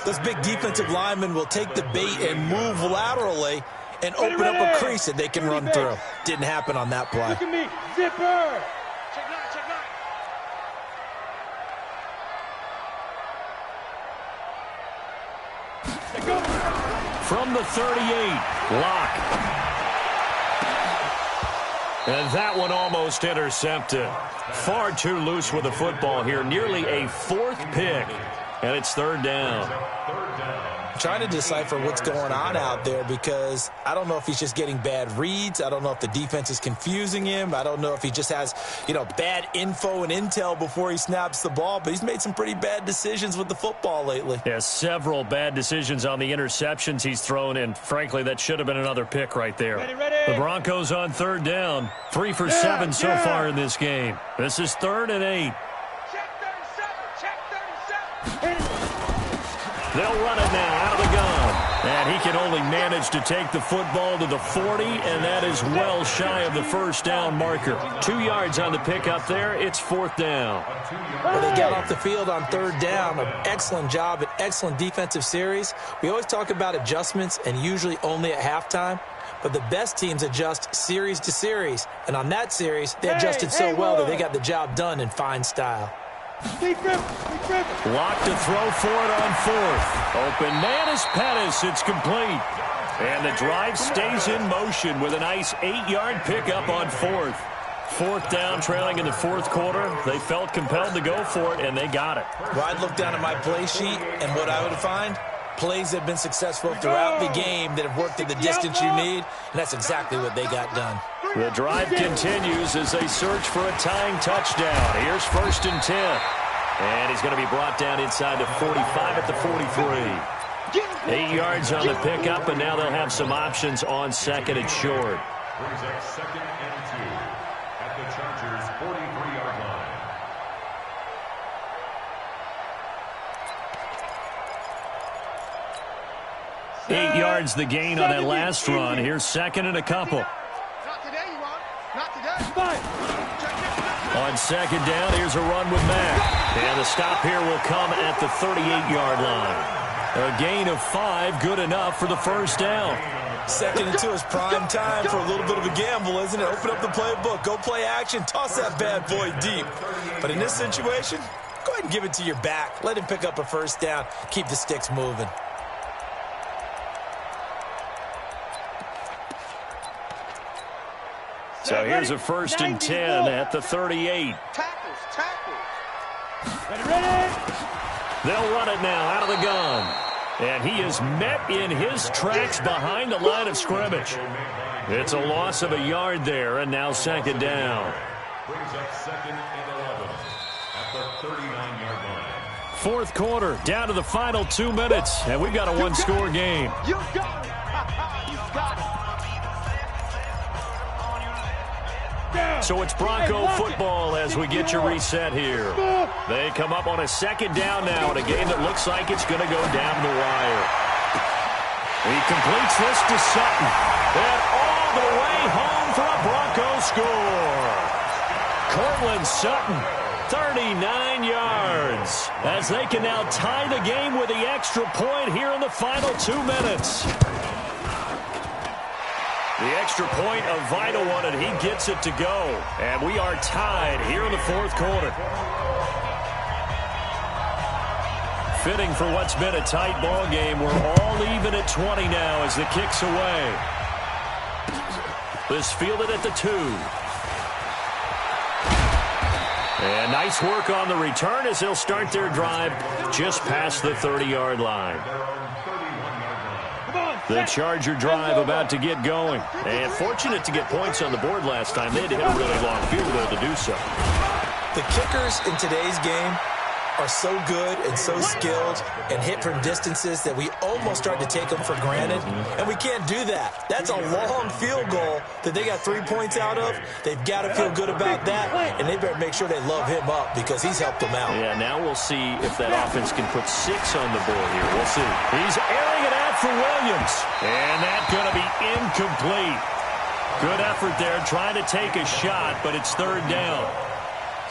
those big defensive linemen will take the bait and move laterally and open up a crease that they can run through. Didn't happen on that play. Look at me, zipper. Check 9, check 9. From the 38, Locke. And that one almost intercepted. Far too loose with the football here. Nearly a 4th pick. And it's 3rd down. Trying to decipher what's going on out there because I don't know if he's just getting bad reads. I don't know if the defense is confusing him. I don't know if he just has, bad info and intel before he snaps the ball. But he's made some pretty bad decisions with the football lately. Yeah, several bad decisions on the interceptions he's thrown, and frankly, that should have been another pick right there. Ready. The Broncos on 3rd down. 3 for 7 so far in this game. This is 3rd and 8. Check 37, check 37. They'll run it now out of the gun. And he can only manage to take the football to the 40, and that is well shy of the first down marker. 2 yards on the pickup there. It's 4th down. Well, they got off the field on 3rd down. An excellent job, an excellent defensive series. We always talk about adjustments, and usually only at halftime. But the best teams adjust series to series. And on that series, they adjusted so well that they got the job done in fine style. Locked to throw for it on fourth. Open man is Pettis. It's complete. And the drive stays in motion with a nice 8-yard pickup on fourth. Fourth down, trailing in the fourth quarter. They felt compelled to go for it, and they got it. Well, I'd look down at my play sheet, and what I would find, plays that have been successful throughout the game that have worked at the distance you need, and that's exactly what they got done. The drive continues as they search for a tying touchdown. Here's 1st and 10. And he's going to be brought down inside the 45 at the 43. 8 yards on the pickup, and now they'll have some options on 2nd and short. Brings up 2nd and 2 at the Chargers' 43-yard line. Eight yards the gain on that last run. Here's 2nd and a couple. Not today, you want. Not today. On 2nd down, here's a run with Mack. And the stop here will come at the 38-yard line. A gain of 5, good enough for the 1st down. 2nd and 2 is prime time for a little bit of a gamble, isn't it? Open up the playbook, go play action, toss that bad boy deep. But in this situation, go ahead and give it to your back. Let him pick up a 1st down, keep the sticks moving. So here's a 1st and 10 at the 38. Tackles, tackles. Ready. They'll run it now out of the gun. And he is met in his tracks behind the line of scrimmage. It's a loss of a yard there, and now 2nd down. Brings up 2nd and 11 at the 39-yard line. Fourth quarter, down to the final 2 minutes, and we've got a one-score game. You got it. You got it. So it's Bronco football as we get your reset here. They come up on a 2nd down now in a game that looks like it's going to go down the wire. He completes this to Sutton. And all the way home for a Bronco score. Cortland Sutton, 39 yards. As they can now tie the game with the extra point here in the final 2 minutes. The extra point, a vital one, and he gets it to go. And we are tied here in the fourth quarter. Fitting for what's been a tight ball game. We're all even at 20 now as the kick's away. This fielded at the 2. And nice work on the return as they'll start their drive just past the 30-yard line. The Charger drive about to get going. And fortunate to get points on the board last time. They had to hit a really long field goal to do so. The kickers in today's game are so good and so skilled and hit from distances that we almost start to take them for granted. And we can't do that. That's a long field goal that they got 3 points out of. They've got to feel good about that, and they better make sure they love him up because he's helped them out. Yeah, now we'll see if that offense can put 6 on the board here. We'll see. He's airing it out for Williams. And that's going to be incomplete. Good effort there trying to take a shot, but it's 3rd down.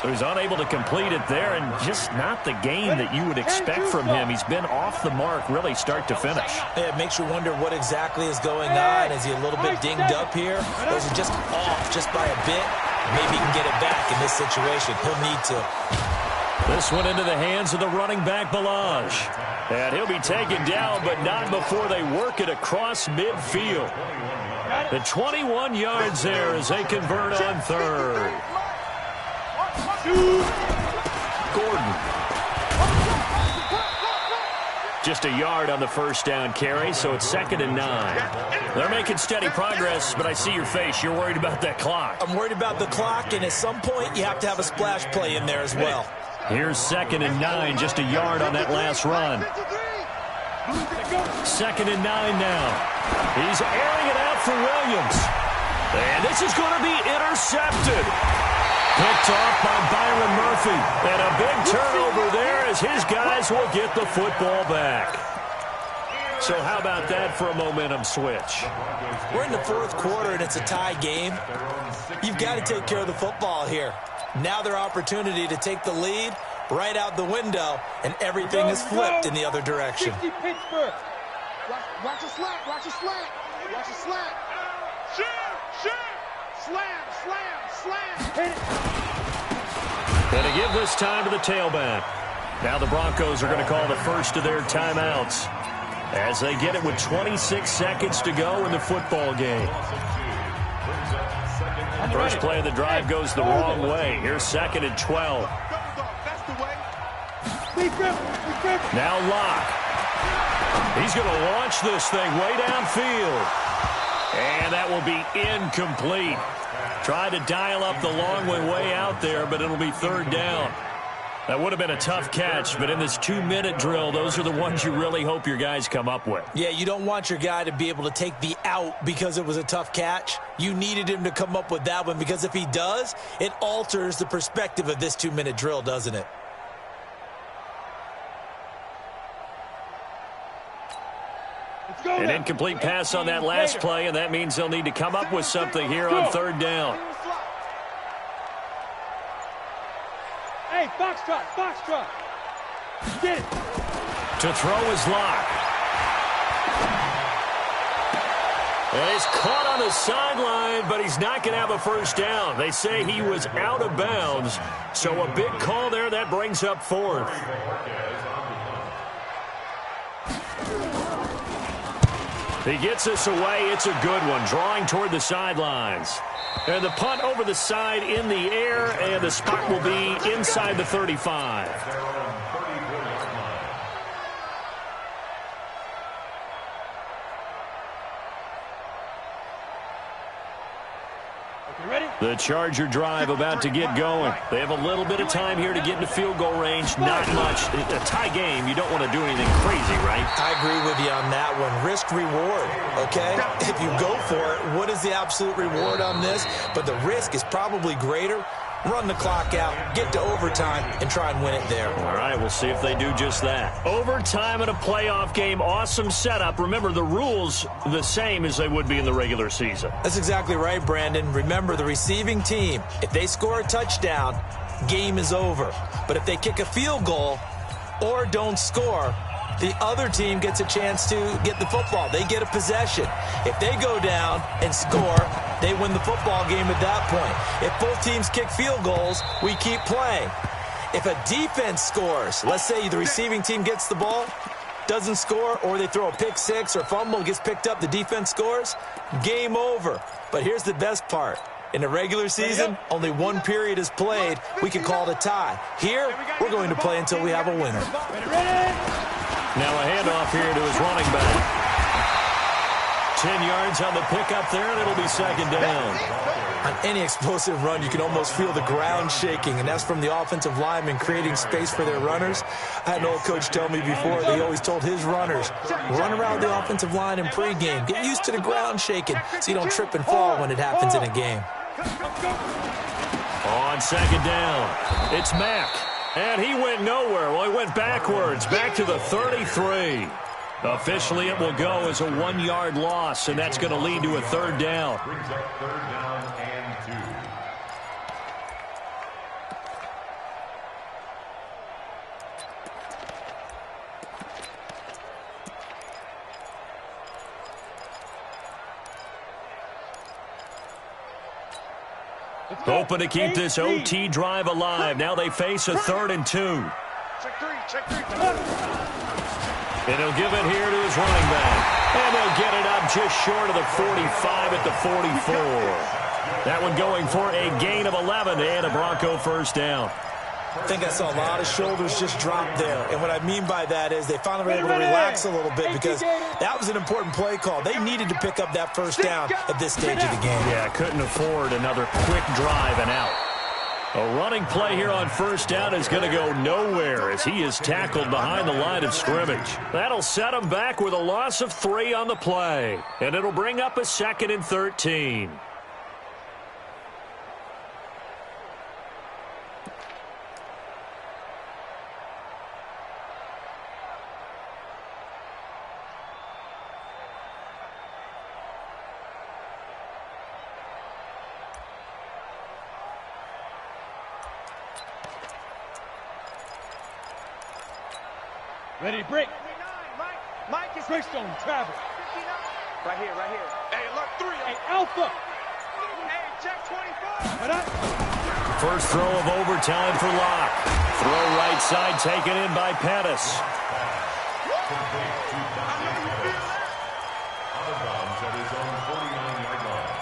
So he's unable to complete it there, and just not the game that you would expect from him. He's been off the mark really start to finish. Yeah, it makes you wonder what exactly is going on. Is he a little bit dinged up here? Or is he just off just by a bit? Maybe he can get it back in this situation. He'll need to. This one into the hands of the running back, Balaj. And he'll be taken down, but not before they work it across midfield. The 21 yards there as they convert on 3rd. Gordon. Just a yard on the 1st down carry, so it's 2nd and 9. They're making steady progress, but I see your face. You're worried about that clock. I'm worried about the clock, and at some point you have to have a splash play in there as well. Here's 2nd and 9, just a yard on that last run. 2nd and 9 now. He's airing it out for Williams. And this is going to be intercepted. Picked off by Byron Murphy. And a big turnover there as his guys will get the football back. So how about that for a momentum switch? We're in the fourth quarter, and it's a tie game. You've got to take care of the football here. Now their opportunity to take the lead right out the window, and everything is flipped in the other direction. Watch your slant, watch your slant, watch your slant. Shoot, shoot, slam, slam, slam. And to give this time to the tailback. Now the Broncos are going to call the first of their timeouts as they get it with 26 seconds to go in the football game. First play of the drive goes the wrong way. Here's 2nd and 12. Now Locke. He's going to launch this thing way downfield. And that will be incomplete. Tried to dial up the long way out there, but it'll be 3rd down. That would have been a tough catch, but in this 2-minute drill, those are the ones you really hope your guys come up with. Yeah, you don't want your guy to be able to take the out because it was a tough catch. You needed him to come up with that one because if he does, it alters the perspective of this 2-minute drill, doesn't it? An incomplete pass on that last play, and that means they'll need to come up with something here on 3rd down. Hey, Foxtrot, Foxtrot. Get it. To throw is Locke. And he's caught on the sideline, but he's not going to have a 1st down. They say he was out of bounds, so a big call there. That brings up 4th. He gets this away. It's a good one, drawing toward the sidelines. And the punt over the side in the air, and the spot will be inside the 35. The Charger drive about to get going. They have a little bit of time here to get into field goal range. Not much. A tie game, you don't want to do anything crazy, right? I agree with you on that one. Risk reward, okay? If you go for it, what is the absolute reward on this? But the risk is probably greater. Run the clock out, get to overtime, and try and win it there. All right, we'll see if they do just that. Overtime in a playoff game, awesome setup. Remember, the rules the same as they would be in the regular season. That's exactly right, Brandon. Remember, the receiving team, if they score a touchdown, game is over. But if they kick a field goal or don't score, the other team gets a chance to get the football. They get a possession. If they go down and score, they win the football game at that point. If both teams kick field goals, we keep playing. If a defense scores, let's say the receiving team gets the ball, doesn't score, or they throw a pick six or fumble, gets picked up, the defense scores, game over. But here's the best part. In the regular season, only one period is played. We can call it a tie. Here, we're going to play until we have a winner. Now a handoff here to his running back. 10 yards on the pickup there, and it'll be 2nd down. On any explosive run, you can almost feel the ground shaking, and that's from the offensive linemen creating space for their runners. I had an old coach tell me before, they always told his runners, run around the offensive line in pregame. Get used to the ground shaking so you don't trip and fall when it happens in a game. On 2nd down, it's Mack. And he went nowhere. Well, he went backwards, back to the 33. Officially, it will go as a 1-yard loss, and that's going to lead to a 3rd down. Brings up 3rd down and 2. Hoping to keep this OT drive alive. Now they face a 3rd and 2. Check three. And he'll give it here to his running back. And they'll get it up just short of the 45 at the 44. That one going for a gain of 11 and a Bronco 1st down. I think I saw a lot of shoulders just drop there. And what I mean by that is they finally were able to relax a little bit because that was an important play call. They needed to pick up that 1st down at this stage of the game. Yeah, couldn't afford another quick drive and out. A running play here on 1st down is going to go nowhere as he is tackled behind the line of scrimmage. That'll set him back with a loss of 3 on the play. And it'll bring up a 2nd and 13. Ready to break. Mike is Breakstone, travel. right here. Hey, look, 3. Hey, Alpha. Hey, check 24. What up? first throw of overtime for Locke. Throw right side taken in by Pettis. Out of bounds at his own 49-yard line.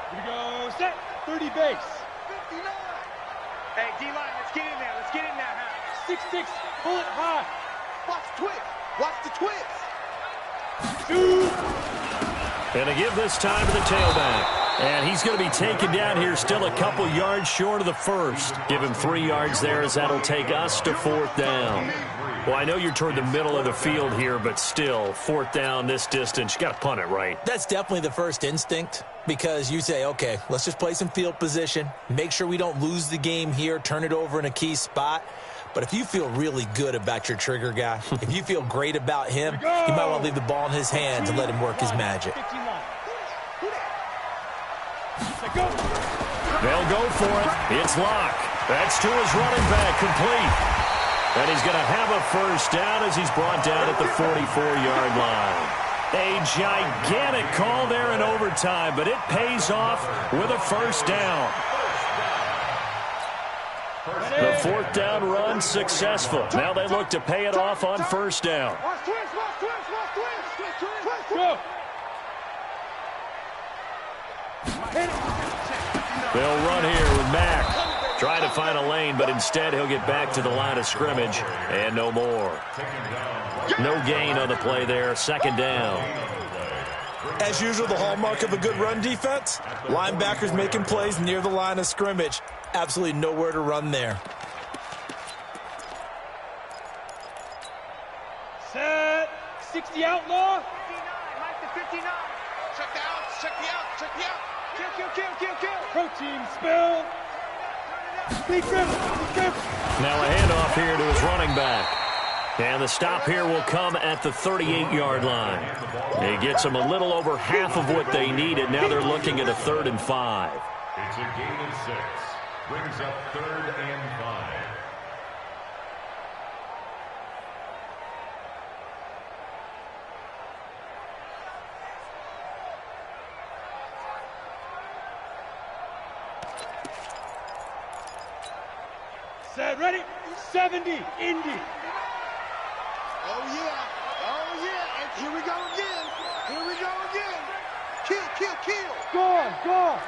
Here we go. Set. 30 base. 59. Hey, D-line, let's get in there. Let's get in there, huh? 6-6. Bullet high. Watch the twist. Watch the twist. And to give this time to the tailback. And he's going to be taken down here still a couple yards short of the first. Give him 3 yards there as that'll take us to 4th down. Well, I know you're toward the middle of the field here, but still, 4th down this distance, you got to punt it, right? That's definitely the first instinct because you say, okay, let's just play some field position, make sure we don't lose the game here, turn it over in a key spot. But if you feel really good about your trigger guy, if you feel great about him, you might want to leave the ball in his hands and let him work his magic. They'll go for it. It's Locke. That's to his running back, complete. And he's going to have a first down as he's brought down at the 44-yard line. A gigantic call there in overtime, but it pays off with a first down. The 4th down run successful. Now they look to pay it off on first down. Watch twist, watch twist, watch twist. Twist, twist, twist. Go. They'll run here with Mack. Trying to find a lane, but instead he'll get back to the line of scrimmage. And no more. No gain on the play there. 2nd down. As usual, the hallmark of a good run defense, linebackers making plays near the line of scrimmage. Absolutely nowhere to run there. Set. 60 outlaw. 59, Mike the 59. Check the outs, check the outs, check the outs. Kill, kill, kill, kill, kill. Protein spill. Be careful. Now a handoff here to his running back. And the stop here will come at the 38-yard line. He gets them a little over half of what they needed. Now they're looking at a 3rd and 5. It's a gain of 6. Brings up 3rd and 5. Set. Ready. 70. Indy. Oh, yeah. Oh, yeah. And here we go again. Here we go again. Kill, kill, kill. Gone.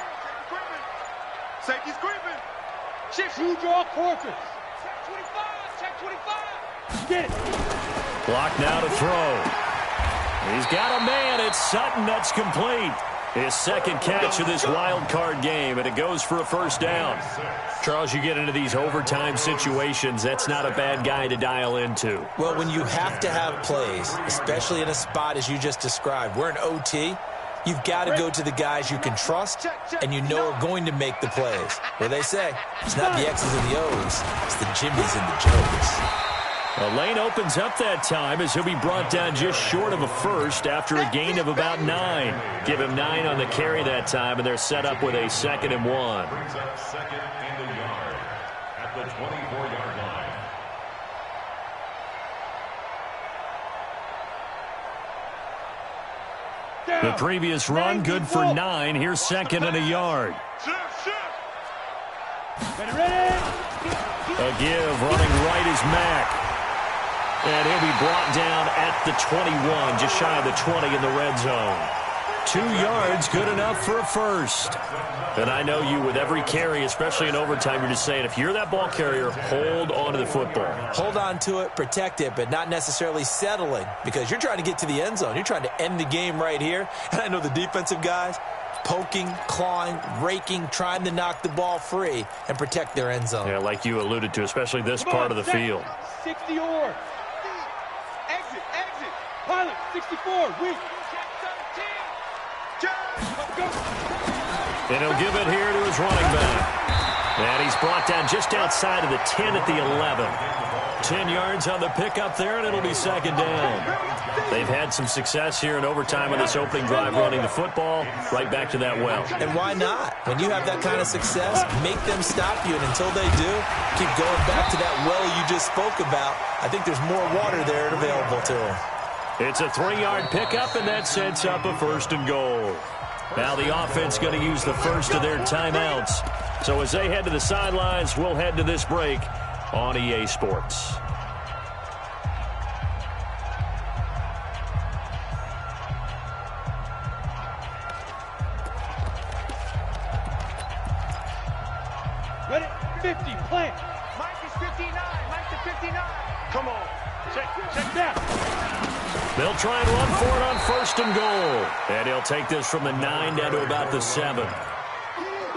Safety's creeping. Shift. True draw quarters. Check 25. Check 25. Get it. Block now to throw. He's got a man. It's Sutton. That's complete. His 2nd catch of this wild card game, and it goes for a first down. Charles, you get into these overtime situations, that's not a bad guy to dial into. Well, when you have to have plays, especially in a spot as you just described, we're in OT, you've got to go to the guys you can trust and you know are going to make the plays. Where they say, it's not the X's and the O's, it's the Jimmys and the Joes. A lane opens up that time as he'll be brought down just short of a first after a gain of about 9. Give him 9 on the carry that time, and they're set up with a 2nd and 1. Brings up 2nd and a yard at the 24-yard line. The previous run, good for 9. Here's 2nd and a yard. Ready. A give, running right is Mack. And he'll be brought down at the 21, just shy of the 20 in the red zone. 2 yards, good enough for a first. And I know you, with every carry, especially in overtime, you're just saying, if you're that ball carrier, hold on to the football. Hold on to it, protect it, but not necessarily settling, because you're trying to get to the end zone. You're trying to end the game right here. And I know the defensive guys, poking, clawing, raking, trying to knock the ball free and protect their end zone. Yeah, like you alluded to, especially this part of the field. 60 or. Exit. Pilot, 64, weak. And he'll give it here to his running back. And he's brought down just outside of the 10 at the 11. 10 yards on the pickup there, and it'll be second down. They've had some success here in overtime on this opening drive running the football right back to that well. And why not? When you have that kind of success, make them stop you, and until they do, keep going back to that well you just spoke about. I think there's more water there available to them. It's a 3-yard pickup, and that sets up a 1st and goal. Now the offense going to use the first of their timeouts. So as they head to the sidelines, we'll head to this break on EA Sports. Ready? 50, plant. Mike is 59. Mike to 59. Come on. Check Down. They'll try and run for it on 1st and goal. And he'll take this from the 9 down to about the 7.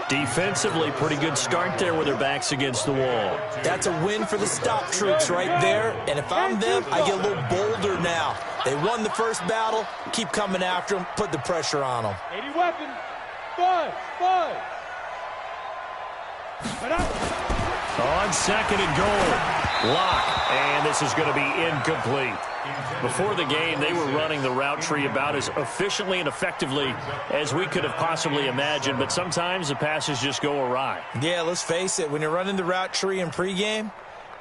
Defensively, pretty good start there with their backs against the wall. That's a win for the stop troops right there. And if I'm them, I get a little bolder now. They won the first battle. Keep coming after them. Put the pressure on them. 80 weapons. 5. Right out. On 2nd and goal. Lock. And this is going to be incomplete. Before the game, they were running the route tree about as efficiently and effectively as we could have possibly imagined, but sometimes the passes just go awry. Yeah, let's face it. When you're running the route tree in pregame,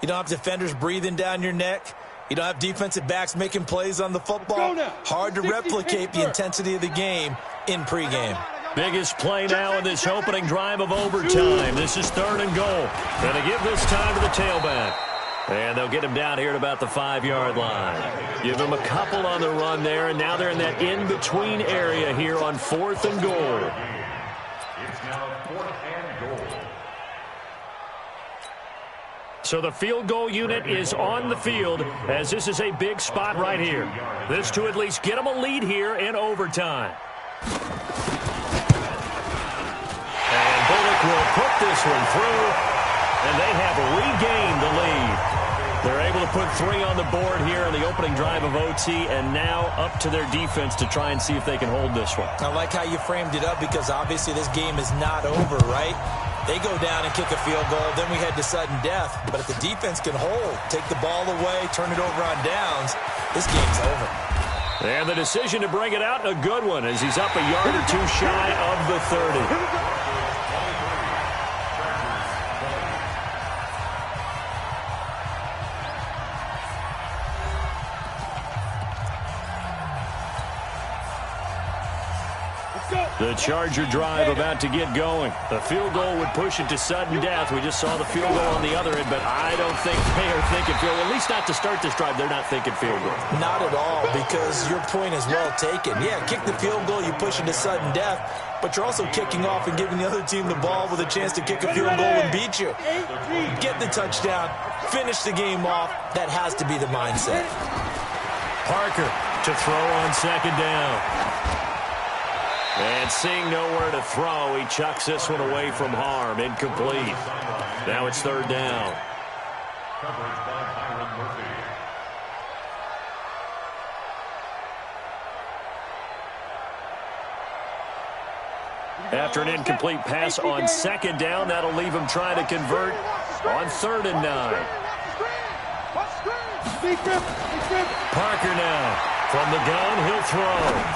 you don't have defenders breathing down your neck. You don't have defensive backs making plays on the football. Hard to replicate the intensity of the game in pregame. Biggest play now in this opening drive of overtime. This is 3rd and goal. Going to give this time to the tailback. And they'll get him down here at about the 5-yard line. Give him a couple on the run there, and now they're in that in-between area here on 4th and goal. It's now 4th and goal. So the field goal unit is on the field as this is a big spot right here. This to at least get them a lead here in overtime. And Bullock will put this one through, and they have regained the lead. They're able to put 3 on the board here in the opening drive of OT, and now up to their defense to try and see if they can hold this one. I like how you framed it up because obviously this game is not over, right? They go down and kick a field goal, then we head to sudden death. But if the defense can hold, take the ball away, turn it over on downs, this game's over. And the decision to bring it out, a good one, as he's up a yard or 2 shy of the 30. The Charger drive about to get going. The field goal would push it to sudden death. We just saw the field goal on the other end, but I don't think they are thinking field goal. At least not to start this drive. They're not thinking field goal. Not at all, because your point is well taken. Yeah, kick the field goal, you push it to sudden death, but you're also kicking off and giving the other team the ball with a chance to kick a field goal and beat you. Get the touchdown, finish the game off. That has to be the mindset. Parker to throw on 2nd down. And seeing nowhere to throw, he chucks this one away from harm. Incomplete. Now it's 3rd down. Coverage by Byron Murphy. After an incomplete pass on 2nd down, that'll leave him trying to convert on 3rd and 9. Parker now. From the gun, he'll throw.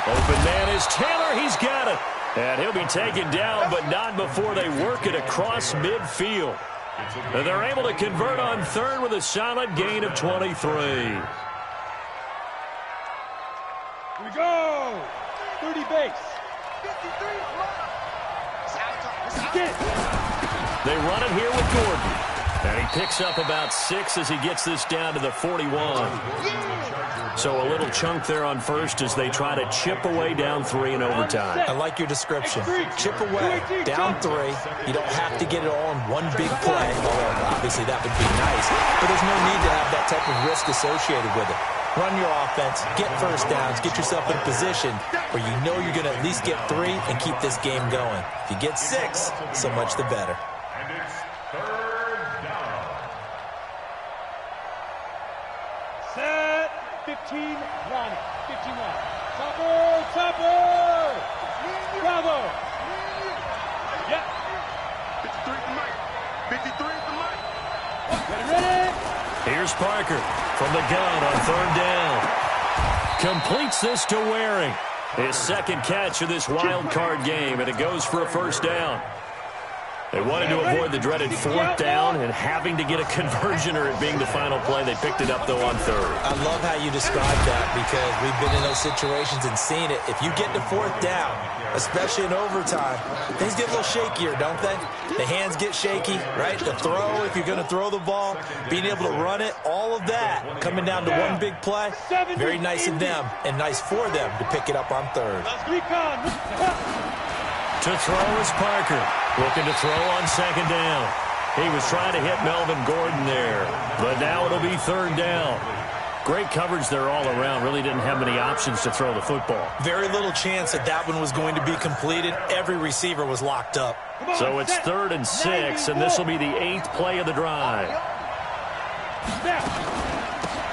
Open man is Taylor. He's got it. And he'll be taken down, but not before they work it across midfield. And they're able to convert on 3rd with a solid gain of 23. Here we go. 30 base. They run it here with Gordon. And he picks up about 6 as he gets this down to the 41. So a little chunk there on 1st as they try to chip away down 3 in overtime. I like your description. Chip away, down 3. You don't have to get it all in one big play, although obviously that would be nice. But there's no need to have that type of risk associated with it. Run your offense, get first downs, get yourself in a position where you know you're going to at least get 3 and keep this game going. If you get 6, so much the better. And it's 3rd down. Set. 15, Ronnie. 15 line. Topper. Bravo. Yeah. Here's Parker from the gun on third down. Completes this to Waring. His second catch of this wild card game, and it goes for a first down. They wanted to avoid the dreaded fourth down and having to get a conversion or it being the final play. They picked it up, though, on third. I love how you describe that because we've been in those situations and seen it. If you get to fourth down, especially in overtime, things get a little shakier, don't they? The hands get shaky, right? The throw, if you're going to throw the ball, being able to run it, all of that coming down to one big play. Very nice of them and nice for them to pick it up on third. To throw is Parker. Looking to throw on second down. He was trying to hit Melvin Gordon there. But now it'll be third down. Great coverage there all around. Really didn't have many options to throw the football. Very little chance that that one was going to be completed. Every receiver was locked up. So it's 3rd and 6, and this will be the 8th play of the drive.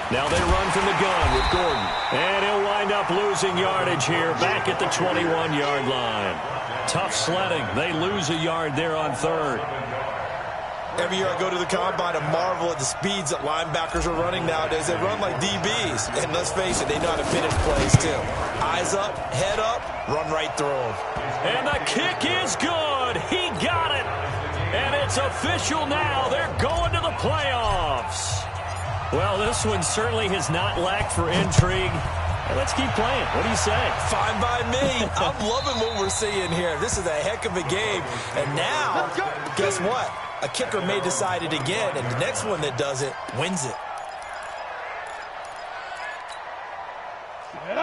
Now they run from the gun with Gordon. And he'll wind up losing yardage here back at the 21-yard line. Tough sledding. They lose a yard there on third. Every year I go to the combine and marvel at the speeds that linebackers are running nowadays. They run like DBs. And let's face it, they know how to finish plays too. Eyes up, head up, run right through them. And the kick is good. He got it. And it's official now. They're going to the playoffs. Well, this one certainly has not lacked for intrigue. Let's keep playing. What do you say? Fine by me. I'm loving what we're seeing here. This is a heck of a game. And now, guess what? A kicker may decide it again, and the next one that does it wins it.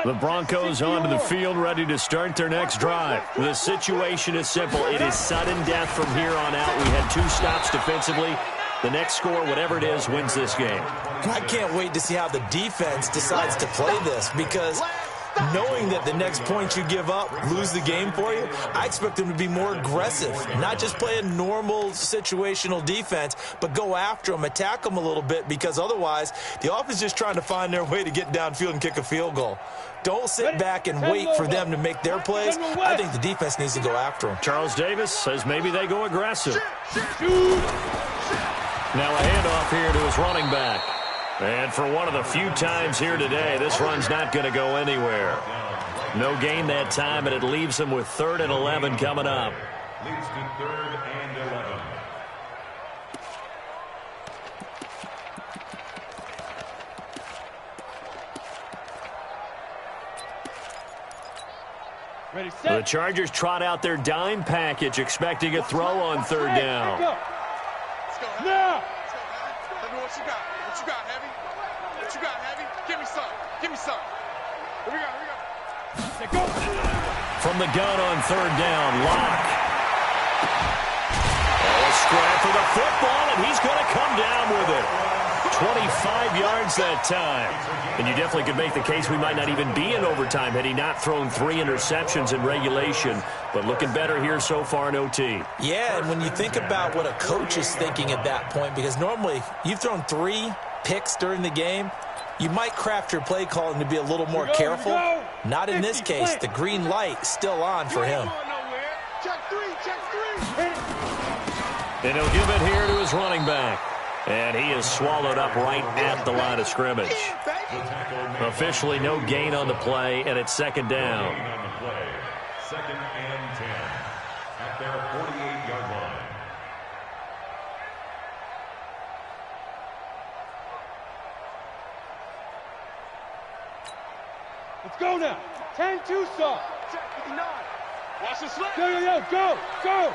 The Broncos onto the field, ready to start their next drive. The situation is simple. It is sudden death from here on out. We had 2 stops defensively. The next score, whatever it is, wins this game. I can't wait to see how the defense decides to play this because knowing that the next point you give up lose the game for you, I expect them to be more aggressive, not just play a normal situational defense, but go after them, attack them a little bit because otherwise the offense is just trying to find their way to get downfield and kick a field goal. Don't sit back and wait for them to make their plays. I think the defense needs to go after them. Charles Davis says maybe they go aggressive. Now a handoff here to his running back. And for one of the few times here today, this run's not going to go anywhere. No gain that time, and it leaves him with 3rd and 11 coming up. Leads to 3rd and 11. Ready, set. The Chargers trot out their dime package, expecting a throw on 3rd down. Now. Let me what you got. What you got, Heavy? What you got, Heavy? Give me some. Give me some. Here we go. Set, go. From the gun on 3rd down, Locke. A scrap for the football, and he's going to come down with it. 25 yards that time. And you definitely could make the case we might not even be in overtime had he not thrown 3 interceptions in regulation. But looking better here so far in OT. Yeah, and when you think about what a coach is thinking at that point, because normally you've thrown 3 picks during the game, you might craft your play calling to be a little more careful. Not in this case. The green light still on for him. Check 3. And he'll give it here to his running back. And he is swallowed up right at the line of scrimmage. Officially no gain on the play, and it's 2nd down. 2nd and 10 at their 48-yard line. Let's go now. 10-2 stop. Check 59. Watch the slip. Go.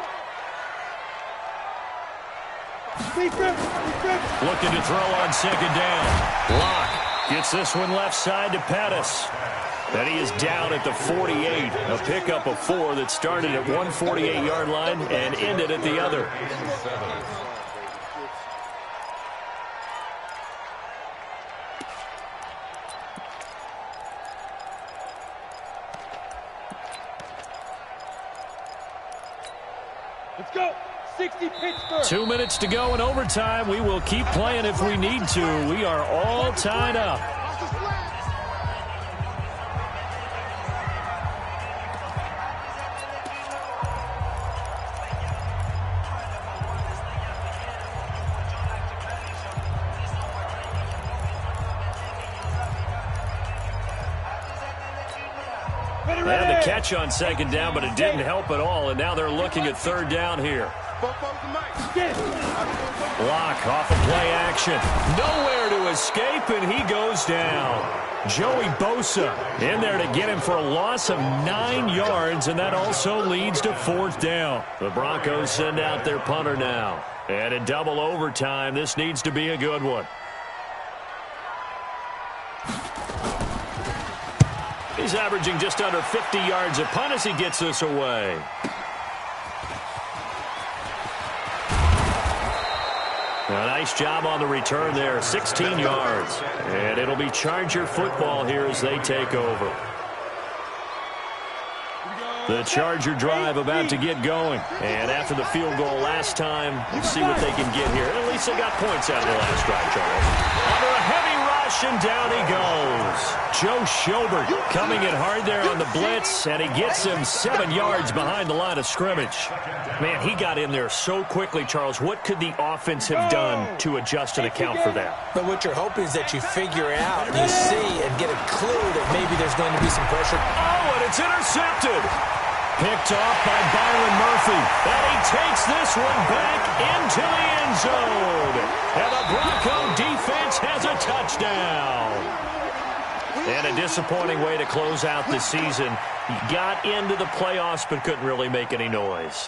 Looking to throw on 2nd down. Locke gets this one left side to Pettis. And he is down at the 48. A pickup of 4 that started at one 48-yard line and ended at the other. Let's go. 60 Pittsburgh. 2 minutes to go in overtime. We will keep playing if we need to. We are all tied up. Watch the slap. catch on second down, but it didn't help at all, and now they're looking at third down here. Block off of play action. Nowhere to escape, and he goes down. Joey Bosa in there to get him for a loss of 9 yards, and that also leads to fourth down. The Broncos send out their punter now. And in double overtime, this needs to be a good one. He's averaging just under 50 yards a punt as he gets this away. A nice job on the return there, 16 yards. And it'll be Charger football here as they take over. The Charger drive about to get going. And after the field goal last time, we'll see what they can get here. At least they got points out of the last drive, Charles. Under a heavy rush, and down he goes. Joe Schobert coming in hard there on the blitz, and he gets him 7 yards behind the line of scrimmage. Man, he got in there so quickly, Charles. What could the offense have done to adjust and account for that? But what you're hoping is that you figure out, you see, and get a clue that maybe there's going to be some pressure. Oh, and it's intercepted. Picked off by Byron Murphy. And he takes this one back into the end zone. And the Bronco defense has a touchdown. And a disappointing way to close out the season. He got into the playoffs but couldn't really make any noise.